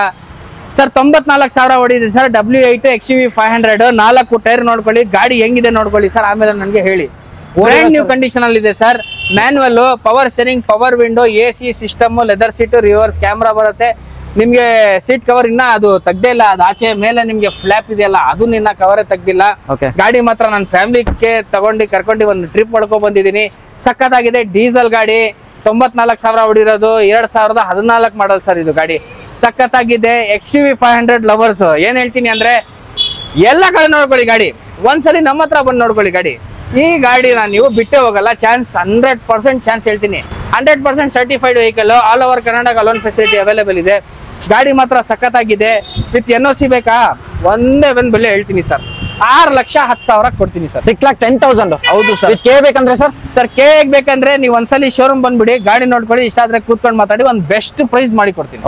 Speaker 1: ಸರ್ 94,000 ಹೊಡಿದೆ ಸರ್ W8 XUV 500 4 ಟೈರ್ ನೋಡ್ಕೊಳ್ಳಿ ಗಾಡಿ ಹೆಂಗಿದೆ ನೋಡ್ಕೊಳ್ಳಿ ಸರ್ ಆಮೇಲೆ ನನಗೆ ಹೇಳಿ ಬ್ರ್ಯಾಂಡ್ ನ್ಯೂ ಕಂಡೀಷನ್ ಅಲ್ಲಿ ಇದೆ sir manual power steering power window AC system leather seat reverse camera ಬರುತ್ತೆ ನಿಮ್ಗೆ ಸೀಟ್ ಕವರ್ ಇನ್ನ ಅದು ತೆಗ್ದೇ ಇಲ್ಲ ಅದು ಆಚೆ ಮೇಲೆ ನಿಮ್ಗೆ ಫ್ಲಾಪ್ ಇದೆಯಲ್ಲ ಅದು ನಿನ್ನ ಕವರೇ ತೆಗ್ದಿಲ್ಲ ಗಾಡಿ ಮಾತ್ರ ನನ್ನ ಫ್ಯಾಮಿಲಿಗೆ ಕರ್ಕೊಂಡು ಒಂದು ಟ್ರಿಪ್ ಮಾಡ್ಕೊಂಡ್ ಬಂದಿದ್ದೀನಿ ಸಖತ್ತಾಗಿದೆ ಡೀಸೆಲ್ ಗಾಡಿ 94,000 ಹೊಡಿರೋದು 2014 ಮಾಡಲ್ ಸರ್ ಇದು ಗಾಡಿ ಸಖತ್ತಾಗಿದೆ XUV 500 ಲವರ್ಸ್ ಏನ್ ಹೇಳ್ತೀನಿ ಅಂದ್ರೆ ಎಲ್ಲ ಕಡೆ ನೋಡ್ಕೊಳ್ಳಿ ಗಾಡಿ ಒಂದ್ಸಲಿ ನಮ್ಮ ಹತ್ರ ಬಂದು ನೋಡ್ಕೊಳ್ಳಿ ಗಾಡಿ ಈ ಗಾಡಿನ ನೀವು ಬಿಟ್ಟೆ ಹೋಗಲ್ಲ ಚಾನ್ಸ್ 100% ಚಾನ್ಸ್ ಹೇಳ್ತೀನಿ 100% certified vehicle all over Karnataka loan facility available ಇದೆ ಗಾಡಿ ಮಾತ್ರ ಸಖತ್ತಾಗಿದೆ ವಿತ್ NOC ಬೇಕಾ ಒಂದೇ ಒಂದು ಬೆಲೆ ಹೇಳ್ತೀನಿ ಸರ್ 6,10,000 ಕೊಡ್ತೀನಿ ಸರ್
Speaker 2: 6,10,000
Speaker 1: ಹೌದು ಸರ್
Speaker 2: ಕೆ ಬೇಕಂದ್ರೆ
Speaker 1: ಸರ್ ಕೆ ಬೇಕಂದ್ರೆ ನೀವು ಒಂದ್ಸಲಿ ಶೋರೂಮ್ ಬಂದ್ಬಿಡಿ ಗಾಡಿ ನೋಡ್ಕೊಳ್ಳಿ ಇಷ್ಟ ಆದ್ರೆ ಕೂತ್ಕೊಂಡು ಮಾತಾಡಿ ಒಂದು ಬೆಸ್ಟ್ ಪ್ರೈಸ್ ಮಾಡಿ ಕೊಡ್ತೀನಿ